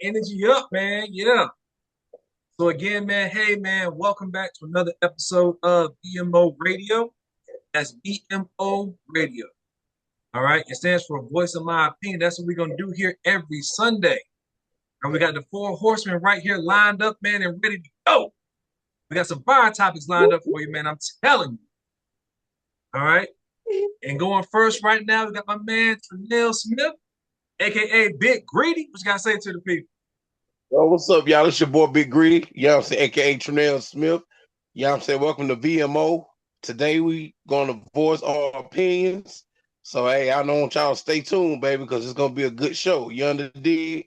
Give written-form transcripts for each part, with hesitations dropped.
Energy up, man. Yeah. So again, man, hey man, welcome back to another episode of VMO Radio. That's VMO Radio. All right. It stands for Voice of My Opinion. That's what we're gonna do here every Sunday. And we got the four horsemen right here lined up, man, and ready to go. We got some fire topics lined up for you, man. I'm telling you. All right. And going first right now, we got my man Trinell Smith, aka Big Greedy. What you gotta say to the people? Yo, what's up, y'all? It's your boy Big Greedy, you know what I'm saying, aka Trinell Smith. You know what I'm saying? Welcome to VMO. Today we gonna voice our opinions. So hey, I don't want y'all to stay tuned, baby, because it's gonna be a good show. You understand?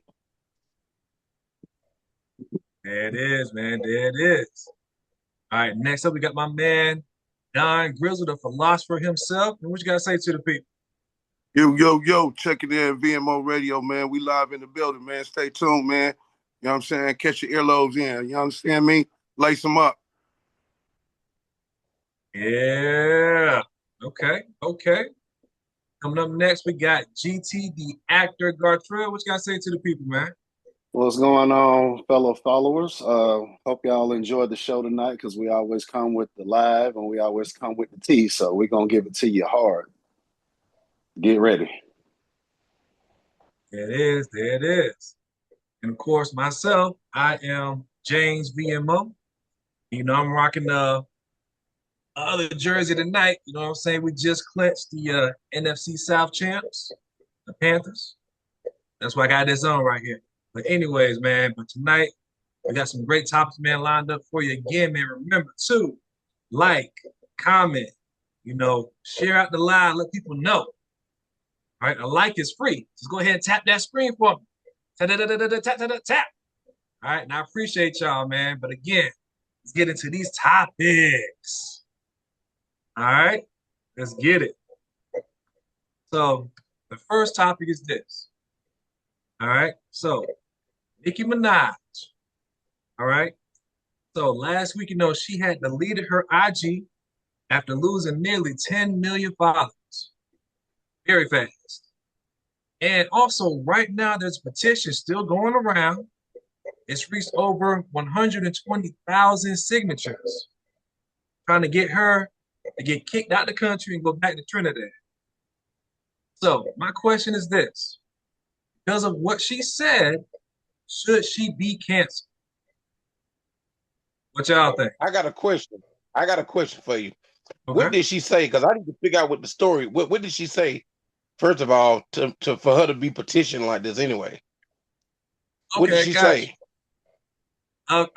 There it is, man. There it is. All right, next up, we got my man, Don Grizzle, the philosopher himself. And what you got to say to the people? Yo, check it in, VMO Radio, man. We live in the building, man. Stay tuned, man. You know what I'm saying? Catch your earlobes in. You understand me? Lace them up. Yeah. Okay. Coming up next, we got GT, the actor, Gartrell. What you got to say to the people, man? What's going on, fellow followers? Hope y'all enjoyed the show tonight because we always come with the live and we always come with the tea. So we're going to give it to you hard. Get ready. There it is. There it is. And of course, myself, I am James VMO. You know, I'm rocking the other jersey tonight. You know what I'm saying? We just clinched the NFC South champs, the Panthers. That's why I got this on right here. But anyways, man, but tonight we got some great topics, man, lined up for you again, man. Remember to like, comment, share out the live, let people know. All right, a like is free. Just go ahead and tap that screen for me. Tap, tap, tap, tap, tap, tap, tap. All right, and I appreciate y'all, man. But again, let's get into these topics. All right, let's get it. So the first topic is this. All right, so Nicki Minaj. All right. So last week, she had deleted her IG after losing nearly 10 million followers. Very fast. And also, right now, there's a petition still going around. It's reached over 120,000 signatures trying to get her to get kicked out of the country and go back to Trinidad. So my question is this. Because of what she said, should she be canceled? What y'all think? I got a question. For you. Okay. What did she say? Because I need to figure out what the story. What did she say? First of all, to for her to be petitioned like this anyway. What did Okay, she gotcha. say? All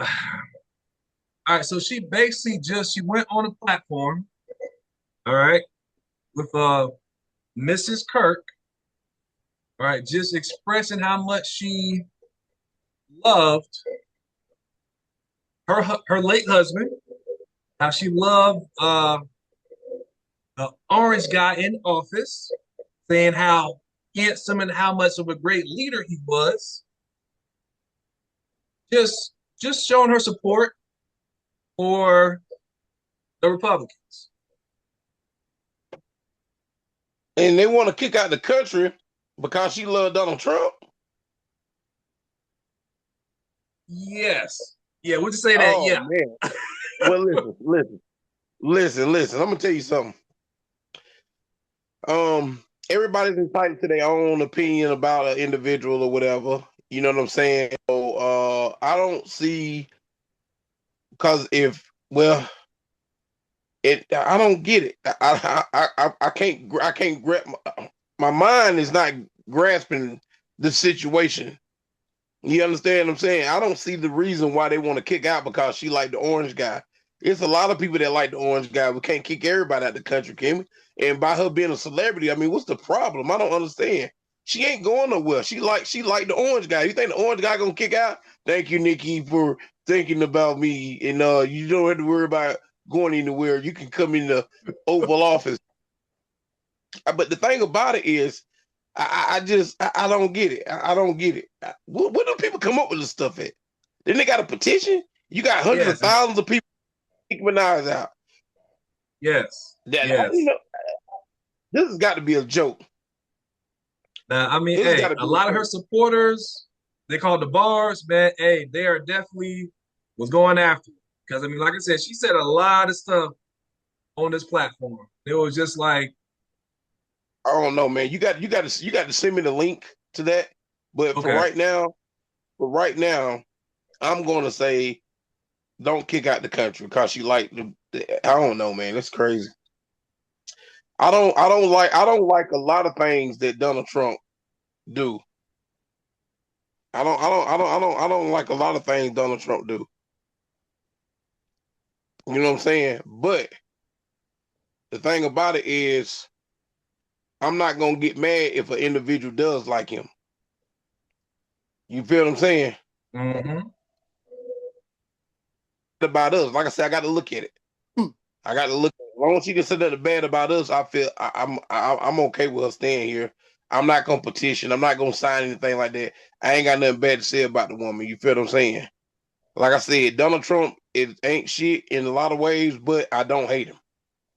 right, so she basically she went on a platform, all right, with Mrs. Kirk, all right, just expressing how much she loved her late husband, how she loved the orange guy in office, saying how handsome and how much of a great leader he was. Just showing her support for the Republicans. And they want to kick out the country because she loved Donald Trump. Yes. Yeah, would you say that? Oh Yeah. man. Well, listen. I'm gonna tell you something. Everybody's entitled to their own opinion about an individual or whatever. You know what I'm saying? So, I don't see because if well, I don't get it. I can't grab my mind is not grasping the situation. You understand what I'm saying? I don't see the reason why they want to kick out because she like the orange guy. It's a lot of people that like the orange guy. We can't kick everybody out the country, can we? And by her being a celebrity, I mean, what's the problem? I don't understand. She ain't going nowhere. She like the orange guy. You think the orange guy gonna kick out? Thank you, Nikki, for thinking about me. And you don't have to worry about going anywhere. You can come in the Oval Office. But the thing about it is, I don't get it. I don't get it. Where do people come up with this stuff at? Then they got a petition. You got hundreds of Yes. thousands of people kicking Minaj out. Yes. That Yes. this has got to be a joke. Now, I mean, This has hey, got to a be lot a of her joke. supporters, they called the bars, man. Hey, they are definitely was going after it. Because I mean, like I said, she said a lot of stuff on this platform. It was just like, I don't know, man. You got to send me the link to that. But okay, for right now, I'm going to say don't kick out the country because you like I don't know, man. That's crazy. I don't like a lot of things that Donald Trump do. I don't like a lot of things Donald Trump do. You know what I'm saying? But the thing about it is I'm not gonna get mad if an individual does like him. You feel what I'm saying? mm-hmm. About us, like I said, I got to look at it. I got to look. As long as she can say that bad about us, I feel I'm okay with her staying here. I'm not gonna petition. I'm not gonna sign anything like that. I ain't got nothing bad to say about the woman. You feel what I'm saying? Like I said, Donald Trump it ain't shit in a lot of ways, but I don't hate him.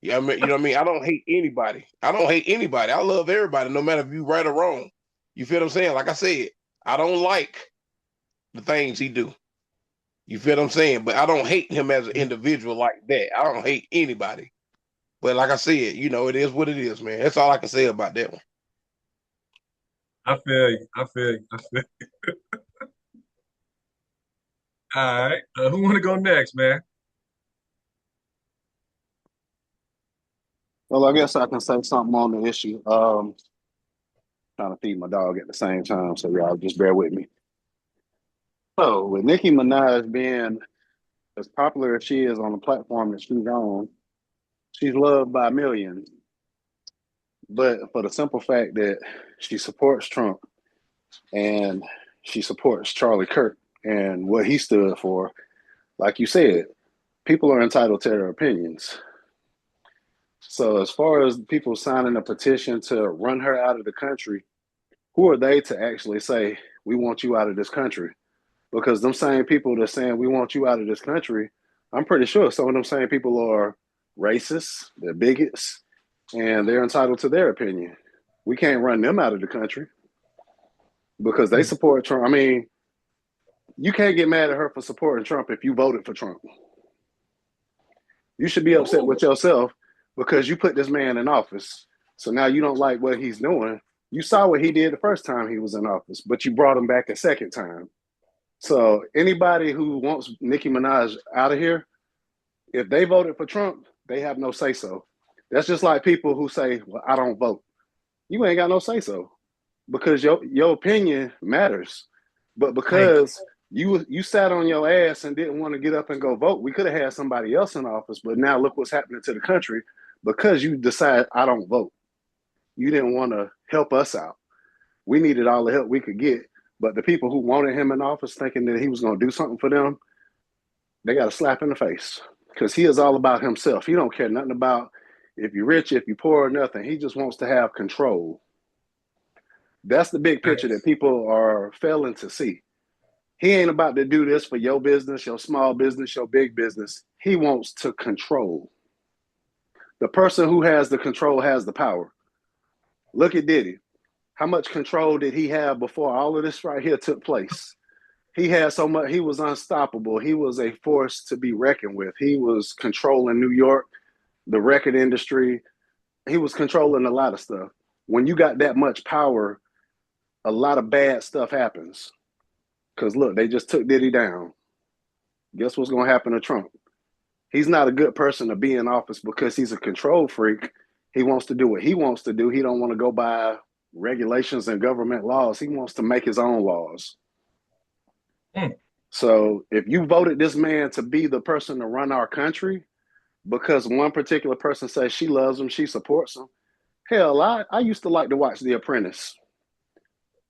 Yeah, I mean, you know what I mean. I don't hate anybody. I don't hate anybody. I love everybody, no matter if you right or wrong. You feel what I'm saying? Like I said, I don't like the things he do. You feel what I'm saying? But I don't hate him as an individual like that. I don't hate anybody. But like I said, it is what it is, man. That's all I can say about that one. I feel you. I feel you. I feel you. All right, who want to go next, man? Well, I guess I can say something on the issue. Trying to feed my dog at the same time, so y'all just bear with me. So, with Nicki Minaj being as popular as she is on the platform that she's on, she's loved by millions. But for the simple fact that she supports Trump and she supports Charlie Kirk and what he stood for, like you said, people are entitled to their opinions. So, as far as people signing a petition to run her out of the country, who are they to actually say, we want you out of this country? Because them same people that are saying, we want you out of this country, I'm pretty sure some of them same people are racist, they're bigots, and they're entitled to their opinion. We can't run them out of the country because they support Trump. I mean, you can't get mad at her for supporting Trump if you voted for Trump. You should be upset with yourself because you put this man in office. So now you don't like what he's doing. You saw what he did the first time he was in office, but you brought him back a second time. So anybody who wants Nicki Minaj out of here, if they voted for Trump, they have no say so. That's just like people who say, "Well, I don't vote." You ain't got no say so because your opinion matters. But Thank you. because you sat on your ass and didn't want to get up and go vote, we could have had somebody else in office. But now look what's happening to the country because you decided I don't vote. You didn't want to help us out. We needed all the help we could get. But the people who wanted him in office thinking that he was going to do something for them, they got a slap in the face because he is all about himself. He don't care nothing about if you're rich, if you're poor, or nothing. He just wants to have control. That's the big picture that That's people are failing to see. He ain't about to do this for your business, your small business, your big business. He wants to control. The person who has the control has the power. Look at Diddy. How much control did he have before all of this right here took place? He had so much, he was unstoppable. He was a force to be reckoned with. He was controlling New York, the record industry. He was controlling a lot of stuff. When you got that much power, a lot of bad stuff happens. Because look, they just took Diddy down. Guess what's going to happen to Trump? He's not a good person to be in office because he's a control freak. He wants to do what he wants to do. He don't want to go by regulations and government laws. He wants to make his own laws. mm, So if you voted this man to be the person to run our country because one particular person says she loves him, she supports him, hell, I used to like to watch The Apprentice.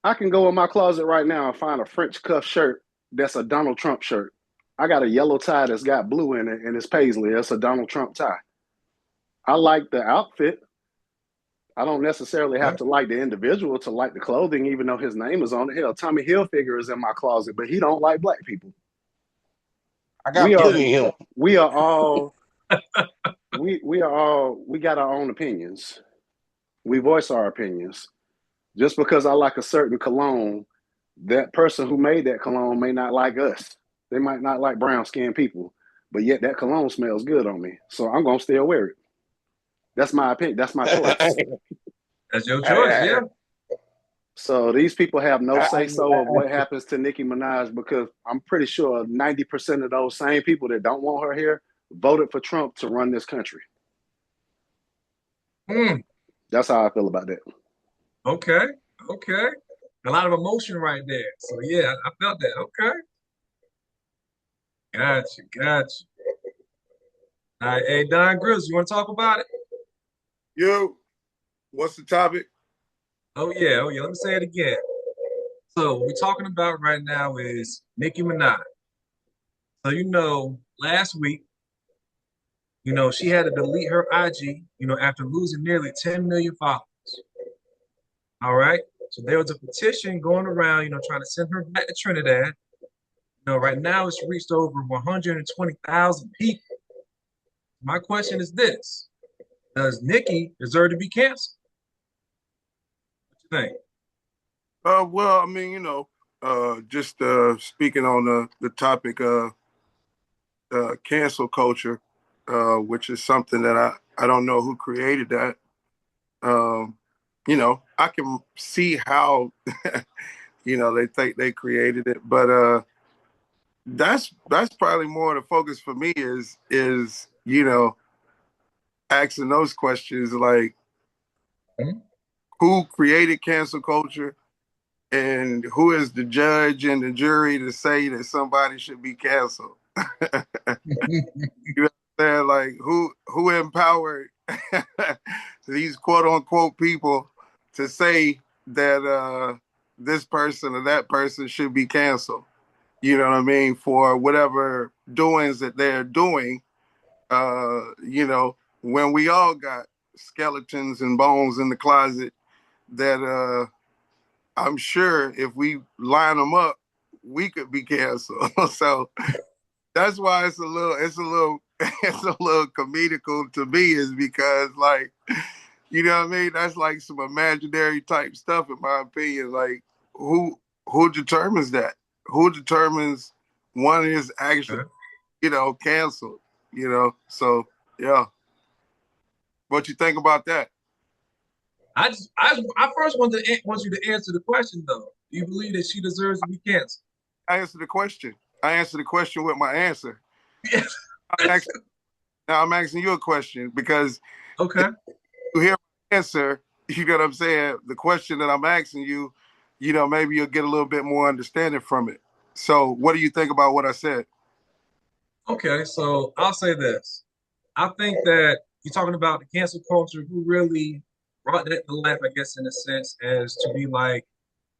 I can go in my closet right now and find a French cuff shirt that's a Donald Trump shirt. I got a yellow tie that's got blue in it and it's paisley. That's a Donald Trump tie. I like the outfit. I don't necessarily have right. to like the individual to like the clothing, even though his name is on it. Hell, Tommy Hilfiger is in my closet, but he don't like black people. I got We are plenty of him. we are all we got our own opinions. We voice our opinions. Just because I like a certain cologne that person who made that cologne may not like us. They might not like brown skinned people, but yet that cologne smells good on me. So I'm gonna still wear it. That's my opinion. That's my choice. That's your choice, yeah. So these people have no say so of what happens to Nicki Minaj because I'm pretty sure 90% of those same people that don't want her here voted for Trump to run this country. Mm, That's how I feel about that. okay, okay. A lot of emotion right there. So yeah, I felt that. Okay. Gotcha, gotcha. All right, hey Don Grills, you want to talk about it? Yo, what's the topic? Oh yeah, oh yeah. Let me say it again. So what we're talking about right now is Nicki Minaj. So last week, she had to delete her IG, after losing nearly 10 million followers. All right. So there was a petition going around, trying to send her back to Trinidad. Right now it's reached over 120,000 people. My question is this: does Nicki deserve to be canceled? What you think? Well, I mean, just speaking on the topic cancel culture, which is something that I don't know who created that. Um, I can see how they think they created it, but that's probably more the focus for me is asking those questions like Hmm? who created cancel culture and who is the judge and the jury to say that somebody should be canceled. You know what I'm saying? Like who empowered these quote unquote people to say that this person or that person should be canceled. You know what I mean? For whatever doings that they're doing, when we all got skeletons and bones in the closet that I'm sure if we line them up, we could be canceled. So that's why it's a little comedical to me, is because like, you know what I mean? That's like some imaginary type stuff, in my opinion. Like, who determines that? Who determines one is actually, Okay. canceled? So yeah. What you think about that? I first want you to answer the question though. Do you believe that she deserves to be canceled? I answered the question. I answered the question with my answer. Yes. I'm asking, now I'm asking you a question because Okay. you hear my answer, you get what I'm saying? The question that I'm asking you, maybe you'll get a little bit more understanding from it. So what do you think about what I said? Okay. So I'll say this. I think that you're talking about the cancel culture, who really brought that to life, I guess, in a sense, as to be like,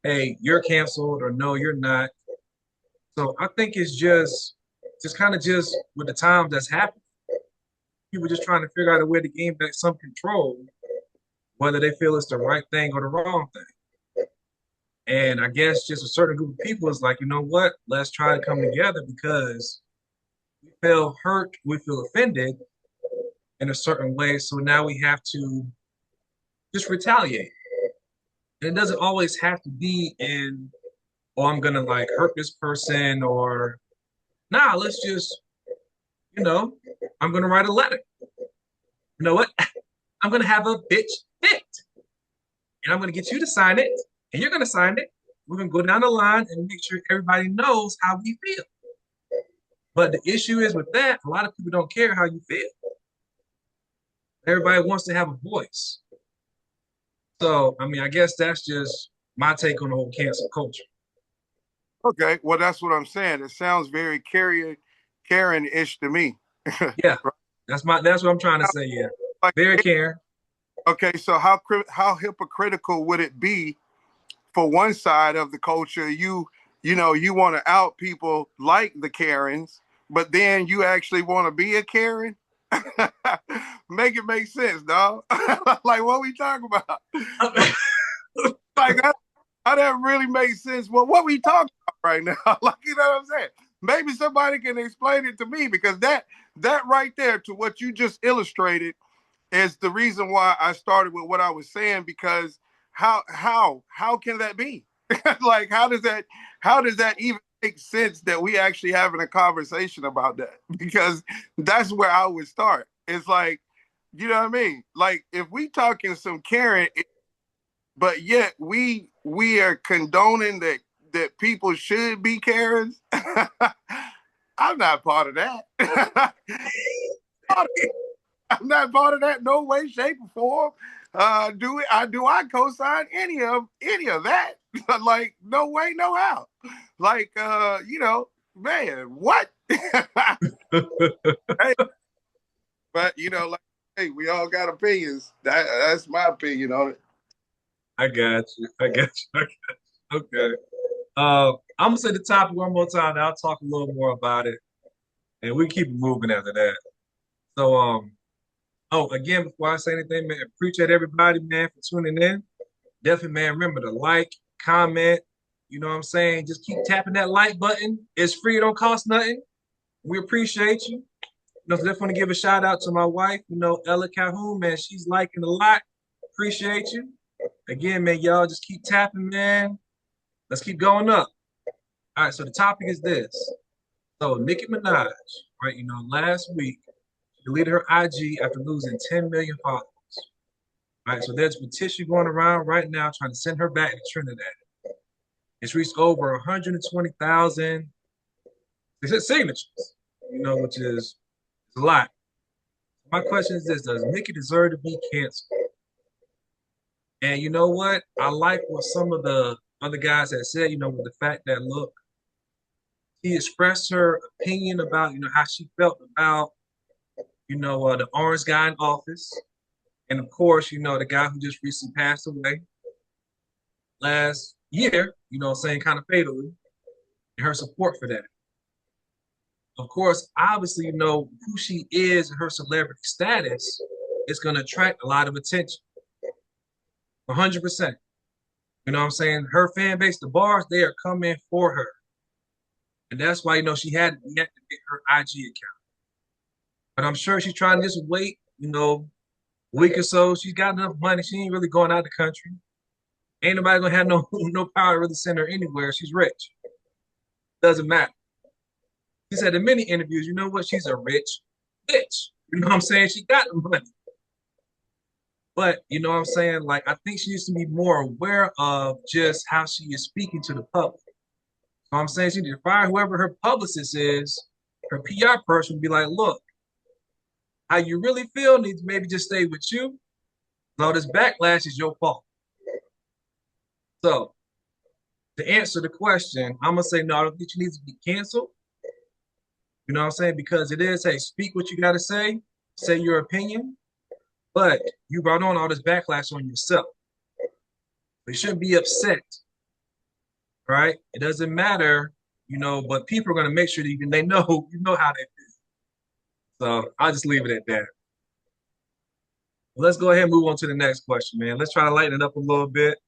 hey, you're canceled or no, you're not. So I think it's just kind of just with the times that's happening. People just trying to figure out a way to gain back some control, whether they feel it's the right thing or the wrong thing. And I guess just a certain group of people is like, you know what? Let's try to come together because we feel hurt, we feel offended in a certain way. So now we have to just retaliate. And it doesn't always have to be in, oh, I'm gonna like hurt this person or nah, let's just, you know, I'm gonna write a letter. You know what? I'm gonna have a bitch fit. And I'm gonna get you to sign it, and you're gonna sign it. We're gonna go down the line and make sure everybody knows how we feel. But the issue is with that, a lot of people don't care how you feel. Everybody wants to have a voice. So, I mean, I guess that's just my take on the whole cancel culture. Okay, well that's what I'm saying. It sounds very Karen-ish to me. Yeah, that's what I'm trying to say. Yeah, Like, very caring. okay, so how hypocritical would it be for one side of the culture? You want to out people like the Karens, but then you actually want to be a Karen. Make it make sense, dog. Like what we talking about? Like how that really makes sense. Well, what we talking about right now? Like, you know what I'm saying? Maybe somebody can explain it to me, because that right there, to what you just illustrated, is the reason why I started with what I was saying. Because how can that be? Like, how does that even make sense that we actually having a conversation about that? Because that's where I would start. It's like, you know what I mean? Like, if we talking some Karen, but yet we are condoning that people should be Karens. I'm not part of that. I'm not part of that, no way, shape, or form. Do I co-sign any of that? Like, no way, no how. Like, man, what? Hey, but like, hey, we all got opinions. That's my opinion on it. I got you. I got you. I got you. Okay. I'm gonna say the topic one more time. And I'll talk a little more about it, and we keep it moving after that. So, oh, again, before I say anything, man, appreciate everybody, man, for tuning in. Definitely, man, remember to like, comment. You know what I'm saying? Just keep tapping that like button. It's free. It don't cost nothing. We appreciate you. So definitely want to give a shout out to my wife, Ella Calhoun, man. She's liking a lot. Appreciate you. Again, man, y'all just keep tapping, man. Let's keep going up. All right, so the topic is this. So Nicki Minaj, right, last week, she deleted her IG after losing 10 million followers. All right, so there's a petition going around right now trying to send her back to Trinidad. It's reached over 120,000 signatures, which is a lot. My question is this: does Nicki deserve to be canceled? And you know what? I like what some of the other guys have said, with the fact that, look, she expressed her opinion about, how she felt about, the orange guy in office. And of course, the guy who just recently passed away last year, saying kind of fatally, and her support for that. Of course, obviously, who she is and her celebrity status is going to attract a lot of attention. 100%. You know what I'm saying? Her fan base, the bars, they are coming for her. And that's why, she had to get her IG account. But I'm sure she's trying to just wait, a week or so. She's got enough money. She ain't really going out of the country. Ain't nobody gonna have no power to really send her anywhere. She's rich. Doesn't matter. She said in many interviews, you know what? She's a rich bitch. You know what I'm saying? She got the money. But you know what I'm saying? Like, I think she needs to be more aware of just how she is speaking to the public. So I'm saying she needs to fire whoever her publicist is, her PR person, be like, look, how you really feel needs to maybe just stay with you. All this backlash is your fault. So to answer the question, I'm gonna say no, I don't think she needs to be canceled. You know what I'm saying? Because it is, hey, speak what you gotta say your opinion, but you brought on all this backlash on yourself. You shouldn't be upset, right? It doesn't matter, but people are gonna make sure that they know how they feel. So I'll just leave it at that. Let's go ahead and move on to the next question, man. Let's try to lighten it up a little bit.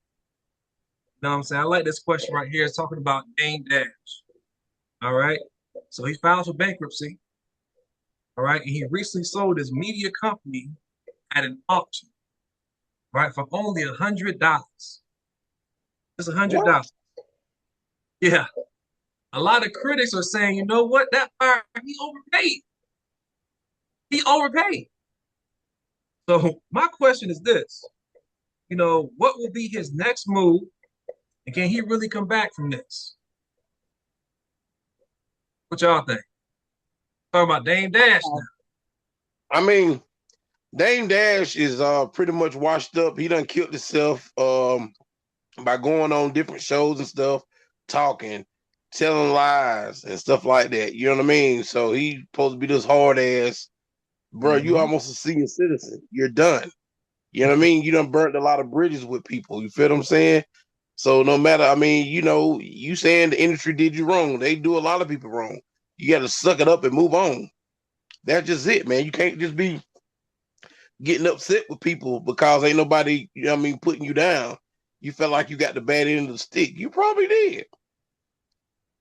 You know what I'm saying? I like this question right here. It's talking about Dame Dash. All right. So he filed for bankruptcy. All right. And he recently sold his media company at an auction, right, for only $100. Just What? $100. Yeah. A lot of critics are saying, you know what? That fire, he overpaid. He overpaid. So my question is this, what will be his next move? And can he really come back from this? What y'all think? Talking about Dame Dash now. I mean, Dame Dash is pretty much washed up. He done killed himself by going on different shows and stuff, talking, telling lies and stuff like that. You know what I mean? So he supposed to be this hard ass, bro. You Mm-hmm. almost a senior citizen. You're done. You know what I mean? You done burnt a lot of bridges with people. You feel what I'm saying? So no matter, I mean, you saying the industry did you wrong. They do a lot of people wrong. You got to suck it up and move on. That's just it, man. You can't just be getting upset with people because ain't nobody, putting you down. You felt like you got the bad end of the stick. You probably did.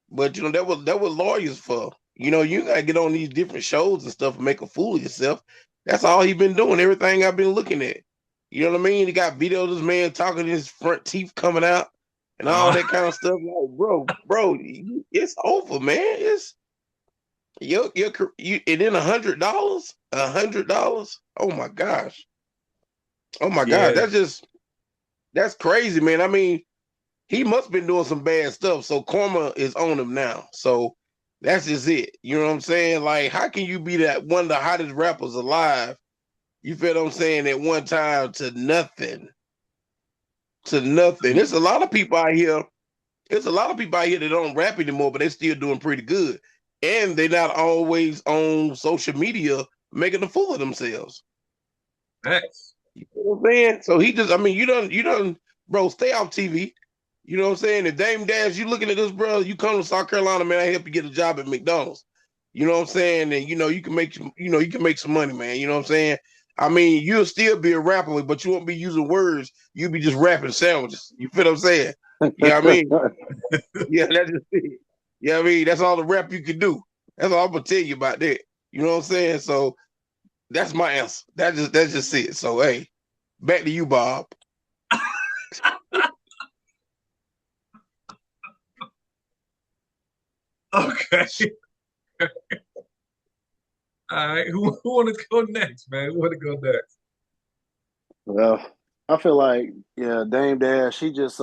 But that was lawyers for. You gotta get on these different shows and stuff and make a fool of yourself. That's all he been doing. Everything I've been looking at. You know what I mean? He got videos of this man talking, his front teeth coming out, and all that kind of stuff. Like, bro, it's over, man. It's you and then $100, $100. Oh my gosh. Oh my God. Yeah. That's crazy, man. I mean, he must have been doing some bad stuff. So karma is on him now. So that's just it. You know what I'm saying? Like, how can you be that one of the hottest rappers alive? You feel what I'm saying? At one time to nothing. To nothing. There's a lot of people out here. There's a lot of people out here that don't rap anymore, but they're still doing pretty good. And they're not always on social media making a fool of themselves. Thanks. You know what I'm saying? So he just, I mean, you done, bro, stay off TV. You know what I'm saying? If Dame Dash, you looking at this, bro, you come to South Carolina, man, I help you get a job at McDonald's. You know what I'm saying? And you can make you can make some money, man. You know what I'm saying? I mean, you'll still be a rapper, but you won't be using words. You'll be just rapping sandwiches. You feel what I'm saying? Yeah, I mean, yeah, that's just it. Yeah, I mean, that's all the rap you can do. That's all I'm gonna tell you about that. You know what I'm saying? So that's my answer. That's just it. So hey, back to you, Bob. Okay. All right. Who want to go next, man? Who want to go next? Well, I feel like, yeah, Dame Dash, he just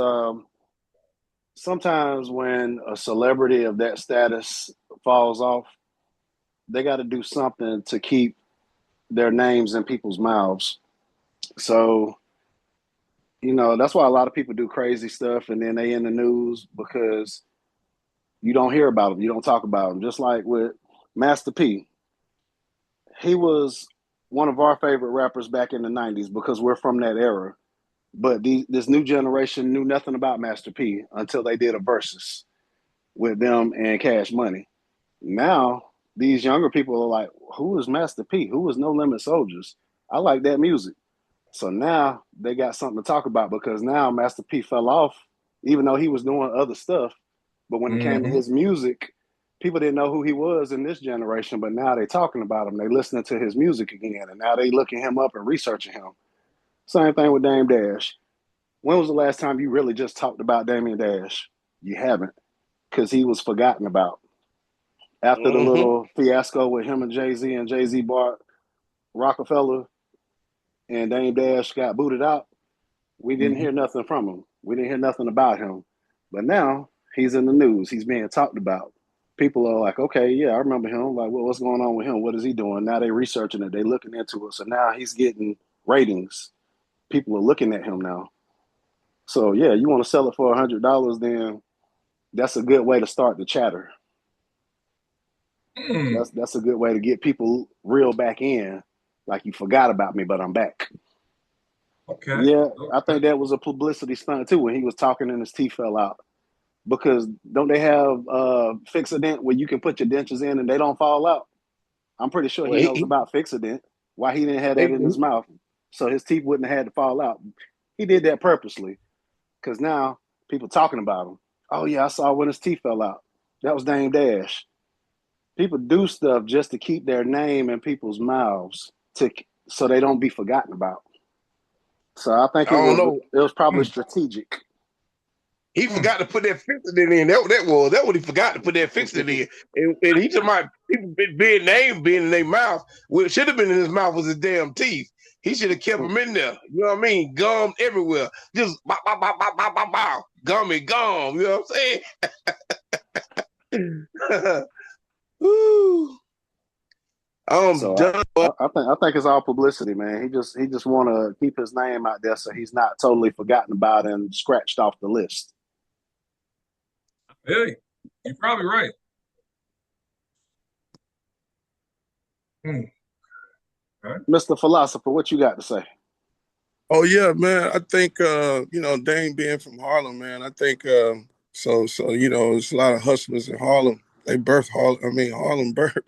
sometimes when a celebrity of that status falls off, they got to do something to keep their names in people's mouths. So, that's why a lot of people do crazy stuff and then they in the news because you don't hear about them, you don't talk about them. Just like with Master P, he was one of our favorite rappers back in the 90s because we're from that era. But this new generation knew nothing about Master P until they did a versus with them and Cash Money. Now, these younger people are like, who is Master P? Who is No Limit Soldiers? I like that music. So now they got something to talk about because now Master P fell off, even though he was doing other stuff. But when it came to Mm-hmm. his music, people didn't know who he was in this generation. But now they talking about him. They listening to his music again. And now they looking him up and researching him. Same thing with Dame Dash. When was the last time you really just talked about Damian Dash? You haven't, because he was forgotten about. After the Mm-hmm. little fiasco with him and Jay Z bought Rockefeller and Dame Dash got booted out, we didn't Mm-hmm. hear nothing from him. We didn't hear nothing about him. But now he's in the news. He's being talked about. People are like, okay, yeah, I remember him. Like, what's going on with him? What is he doing? Now they researching it. They looking into it. So now he's getting ratings. People are looking at him now. So yeah, you want to sell it for $100, then that's a good way to start the chatter. Mm. That's a good way to get people real back in. Like you forgot about me, but I'm back. Okay. Yeah, I Okay. think that was a publicity stunt too when he was talking and his teeth fell out. Because don't they have Fixodent where you can put your dentures in and they don't fall out? I'm pretty sure Well, he knows about Fixodent. Why he didn't have that in he, his mouth, so his teeth wouldn't have had to fall out. He did that purposely because now people talking about him. Oh yeah, I saw when his teeth fell out. That was Dame Dash. People do stuff just to keep their name in people's mouths to so they don't be forgotten about. So I think I don't know. it was probably Mm. strategic. He Mm. forgot to put that fixing in. That what he forgot to put that fixing in. And he talking about people being in their mouth. What should have been in his mouth was his damn teeth. He should have kept them in there. You know what I mean? Gum everywhere. Just bow, bow, bow, bow, bow, bow, bow. Gummy gum. You know what I'm saying? Woo. I'm So done. I think it's all publicity, man. He just want to keep his name out there so he's not totally forgotten about and scratched off the list. Hey, you're probably right. Mm. Okay. Mr. Philosopher, what you got to say? Oh yeah, man. I think Dame being from Harlem, man. I think there's a lot of hustlers in Harlem. They birth Harlem. I mean Harlem birth.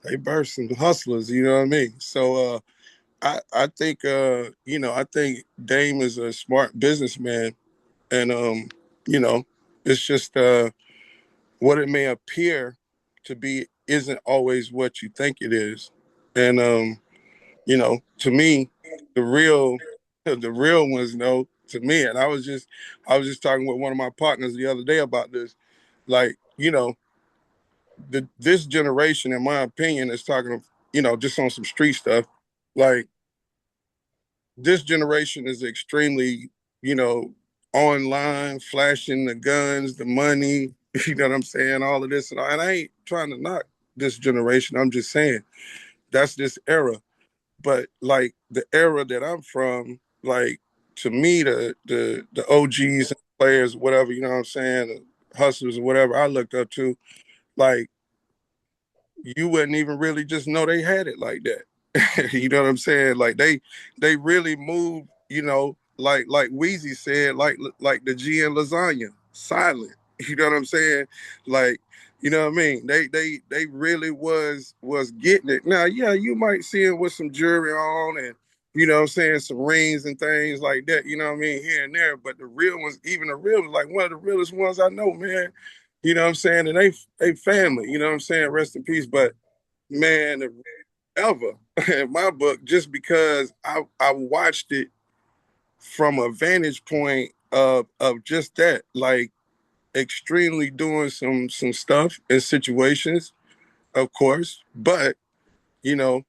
They birth some hustlers. You know what I mean? So I think I think Dame is a smart businessman, and it's just what it may appear to be isn't always what you think it is, and to me, the real ones know to me. And I was just talking with one of my partners the other day about this. Like, you know, this generation, in my opinion, is talking of, you know, just on some street stuff. Like, this generation is extremely, you know, online, flashing the guns, the money, you know what I'm saying? All of this. And I ain't trying to knock this generation. I'm just saying that's this era. But like the era that I'm from, like, to me, the OGs and players, whatever, you know what I'm saying, the hustlers or whatever I looked up to, like, you wouldn't even really just know they had it like that. You know what I'm saying? Like they really moved, you know, like Weezy said, like the G and lasagna, silent. You know what I'm saying? Like, you know what I mean? They really was getting it. Now, yeah, you might see it with some jewelry on and, you know what I'm saying, some rings and things like that, you know what I mean, here and there. But the real ones, even the real ones, like one of the realest ones I know, man, you know what I'm saying? And they family, you know what I'm saying? Rest in peace. But man, ever in my book, just because I watched it from a vantage point of just that, like extremely doing some stuff in situations, of course, but you know,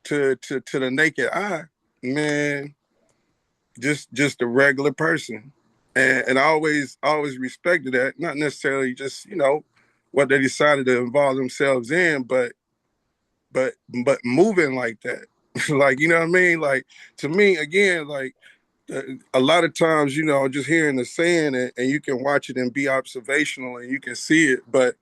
to the naked eye, man, just a regular person. And I always respected that, not necessarily just, you know, what they decided to involve themselves in, but moving like that. Like, you know what I mean? Like, to me, again, like, a lot of times, you know, just hearing the saying, and you can watch it and be observational and you can see it, but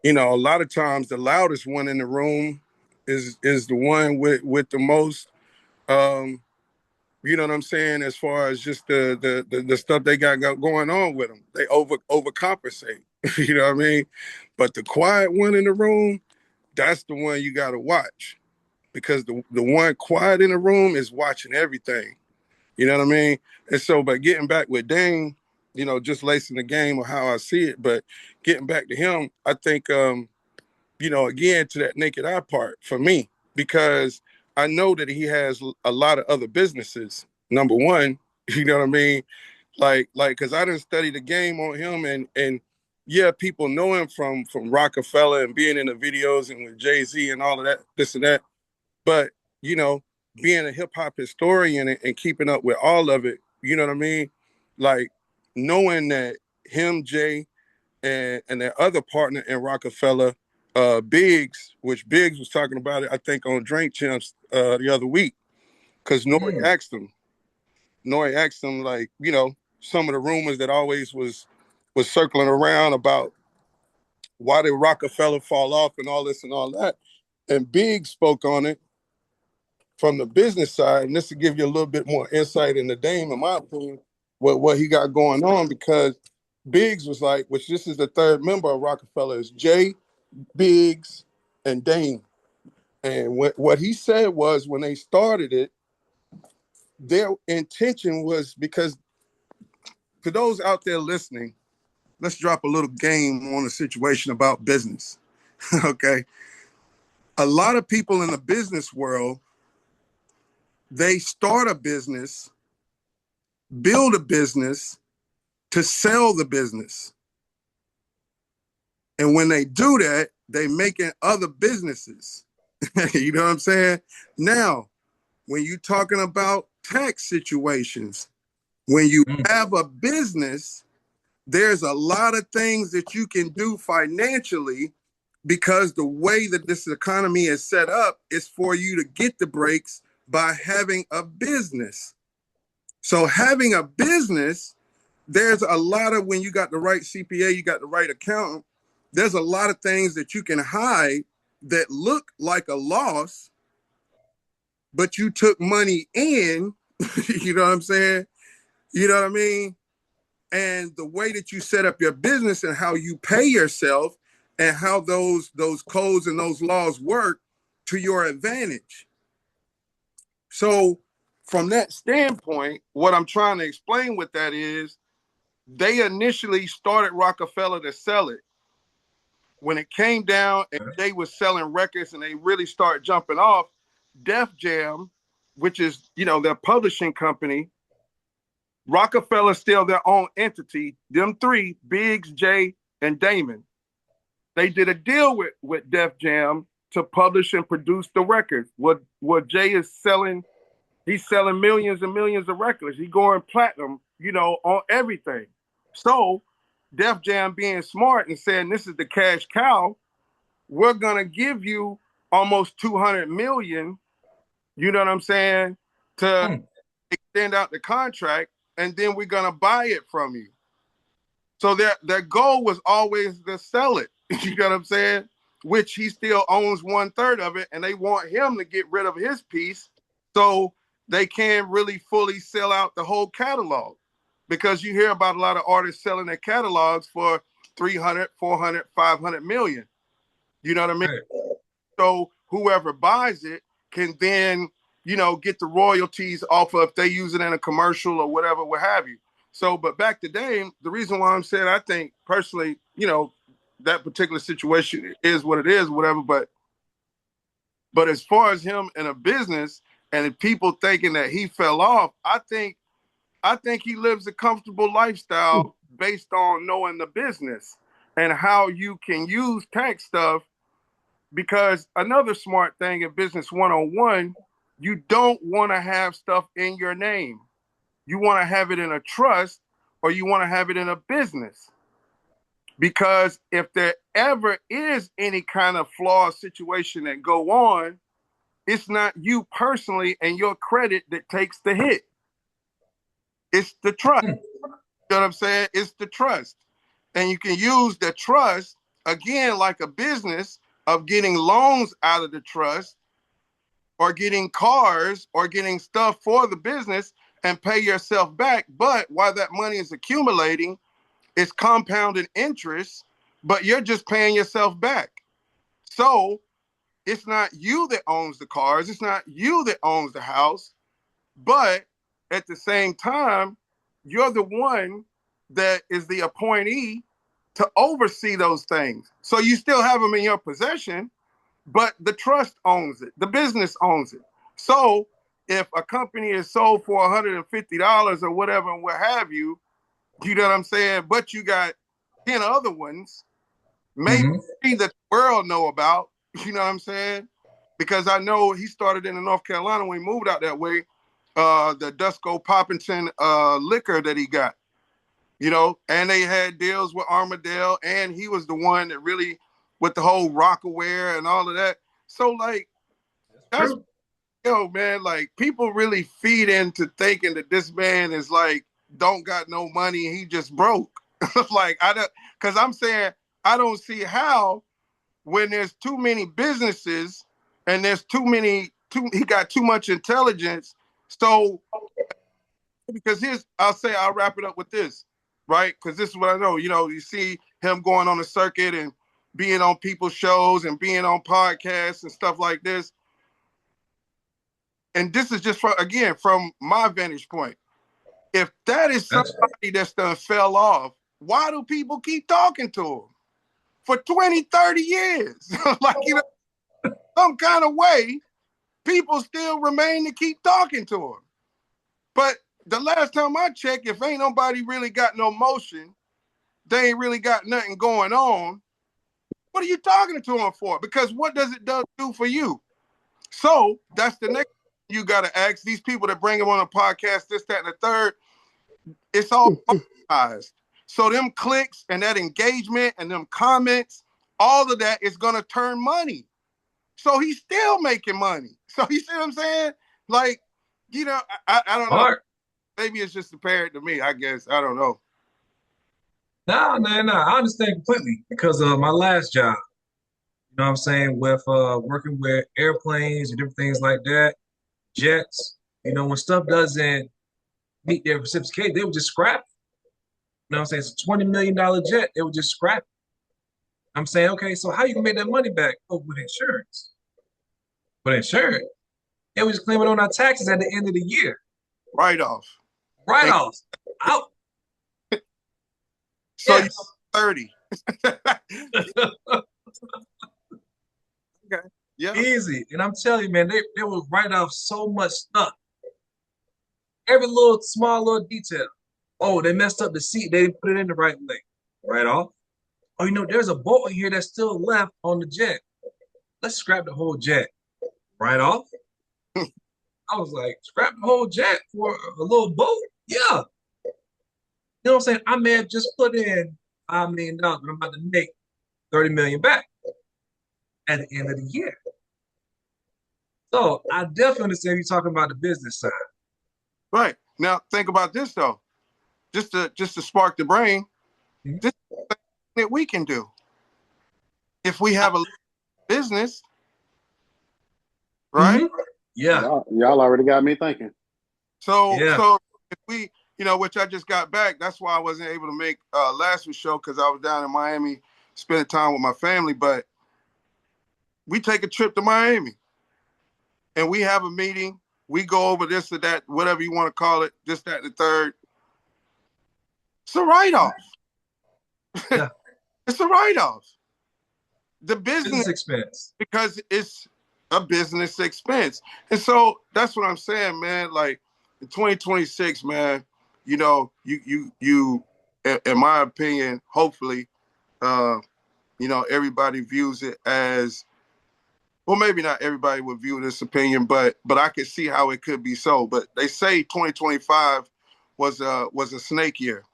you know, a lot of times the loudest one in the room is the one with the most, um you know what I'm saying, as far as just the stuff they got going on with them. They overcompensate. You know what I mean? But the quiet one in the room, that's the one you got to watch, because the one quiet in the room is watching everything. You know what I mean? And so, but getting back with Dame, you know, just lacing the game of how I see it, but getting back to him, I think, you know, again, to that naked eye part for me, because I know that he has a lot of other businesses. Number one, you know what I mean? Because I didn't study the game on him, and yeah, people know him from Rockefeller and being in the videos and with Jay-Z and all of that, this and that. But, you know, being a hip hop historian and keeping up with all of it, you know what I mean? Like, knowing that him, Jay, and their other partner in Rockefeller, Biggs, which Biggs was talking about it, I think, on Drink Champs the other week, because Nori asked him, like, you know, some of the rumors that always was circling around about why did Rockefeller fall off and all this and all that. And Biggs spoke on it from the business side, and this will give you a little bit more insight into Dame, in my opinion, what he got going on, because Biggs was like, which this is the third member of Rockefeller, is Jay, Biggs, and Dame. And what he said was, when they started it, their intention was, because, for those out there listening, let's drop a little game on a situation about business. Okay. A lot of people in the business world, they start a business, build a business to sell the business. And when they do that, they making other businesses. You know what I'm saying? Now, when you're talking about tax situations, when you have a business, there's a lot of things that you can do financially, because the way that this economy is set up is for you to get the breaks by having a business. So having a business, there's a lot of, when you got the right CPA, you got the right accountant, there's a lot of things that you can hide that look like a loss, but you took money in. You know what I'm saying? You know what I mean? And the way that you set up your business and how you pay yourself and how those codes and those laws work to your advantage. So from that standpoint, what I'm trying to explain with that is, they initially started Rockefeller to sell it. When it came down and they were selling records and they really start jumping off, Def Jam, which is, you know, their publishing company, Rockefeller still their own entity. Them three, Biggs, Jay, and Damon, they did a deal with Def Jam to publish and produce the records. What Jay is selling, he's selling millions and millions of records. He's going platinum, on everything. So Def Jam being smart and saying this is the cash cow, we're gonna give you almost 200 million, you know what I'm saying, to extend out the contract, and then we're gonna buy it from you. So their goal was always to sell it. You know what I'm saying? Which he still owns 1/3 of it, and they want him to get rid of his piece so they can really fully sell out the whole catalog. Because you hear about a lot of artists selling their catalogs for 300, 400, 500 million. You know what I mean? Right. So whoever buys it can then, get the royalties off of if they use it in a commercial or whatever, what have you. So, but back to Dame, the reason why I'm saying I think personally, that particular situation is what it is, whatever. But as far as him in a business and people thinking that he fell off, I think he lives a comfortable lifestyle based on knowing the business and how you can use tax stuff. Because another smart thing in business 101, you don't want to have stuff in your name. You want to have it in a trust, or you want to have it in a business. Because if there ever is any kind of flawed situation that go on, it's not you personally and your credit that takes the hit. It's the trust. You know what I'm saying? It's the trust. And you can use the trust, again, like a business, of getting loans out of the trust, or getting cars, or getting stuff for the business and pay yourself back. But while that money is accumulating, it's compounded interest, but you're just paying yourself back. So it's not you that owns the cars. It's not you that owns the house. But at the same time, you're the one that is the appointee to oversee those things. So you still have them in your possession, but the trust owns it. The business owns it. So if a company is sold for $150 or whatever, and what have you, you know what I'm saying? But you got 10 other ones, maybe that the world know about, you know what I'm saying? Because I know he started in North Carolina when he moved out that way, the Dusko Poppington liquor that he got, and they had deals with Armadale, and he was the one that really, with the whole Rockaware and all of that. So, like, that's man, like, people really feed into thinking that this man is like, don't got no money and he just broke. Like, because I'm saying, I don't see how, when there's too many businesses and there's he got too much intelligence. So, because I'll wrap it up with this, right? Because this is what I know. You see him going on the circuit and being on people's shows and being on podcasts and stuff like this. And this is just from my vantage point. If that is somebody that's done fell off, why do people keep talking to him for 20, 30 years? Like, some kind of way, people still remain to keep talking to him. But the last time I checked, if ain't nobody really got no motion, they ain't really got nothing going on, what are you talking to him for? Because what does it do for you? So that's the next thing you got to ask these people that bring him on a podcast, this, that, and the third. It's all monetized. So them clicks and that engagement and them comments, all of that is going to turn money. So he's still making money. So you see what I'm saying? Like, I don't know. Maybe it's just apparent to me, I guess. I don't know. No. I understand completely because of my last job. You know what I'm saying? With working with airplanes and different things like that, jets. When stuff doesn't meet their reciprocation, they would just scrap it. You know what I'm saying? It's a $20 million jet. They would just scrap it. I'm saying, okay, so how you gonna make that money back? Oh, with insurance. But insurance, they would just claim it on our taxes at the end of the year. Write-off. Write-offs. Out. So yes. You're 30. Okay. Yeah. Easy. And I'm telling you, man, they would write off so much stuff. Every small little detail. Oh, they messed up the seat. They didn't put it in the right way. Right off. Oh, there's a bolt in here that's still left on the jet. Let's scrap the whole jet. Right off. I was like, scrap the whole jet for a little bolt? Yeah. You know what I'm saying? I may have just put in $5 million, but I'm about to make 30 million back at the end of the year. So I definitely understand you talking about the business side. Right. Now think about this though. Just to spark the brain, Mhm. this is the thing that we can do. If we have a business, right? Mm-hmm. Yeah. Y'all already got me thinking. So Yeah. so if we, which I just got back, that's why I wasn't able to make last week's show because I was down in Miami spending time with my family. But we take a trip to Miami and we have a meeting. We go over this or that, whatever you want to call it, this, that, and the third. It's a write-off. Yeah. It's a write-off. The Business business, expense. because it's a business expense. And so that's what I'm saying, man. Like in 2026, man, you in my opinion, hopefully, uh, everybody views it as, well, maybe not everybody would view this opinion, but I could see how it could be so. But they say 2025 was a snake year.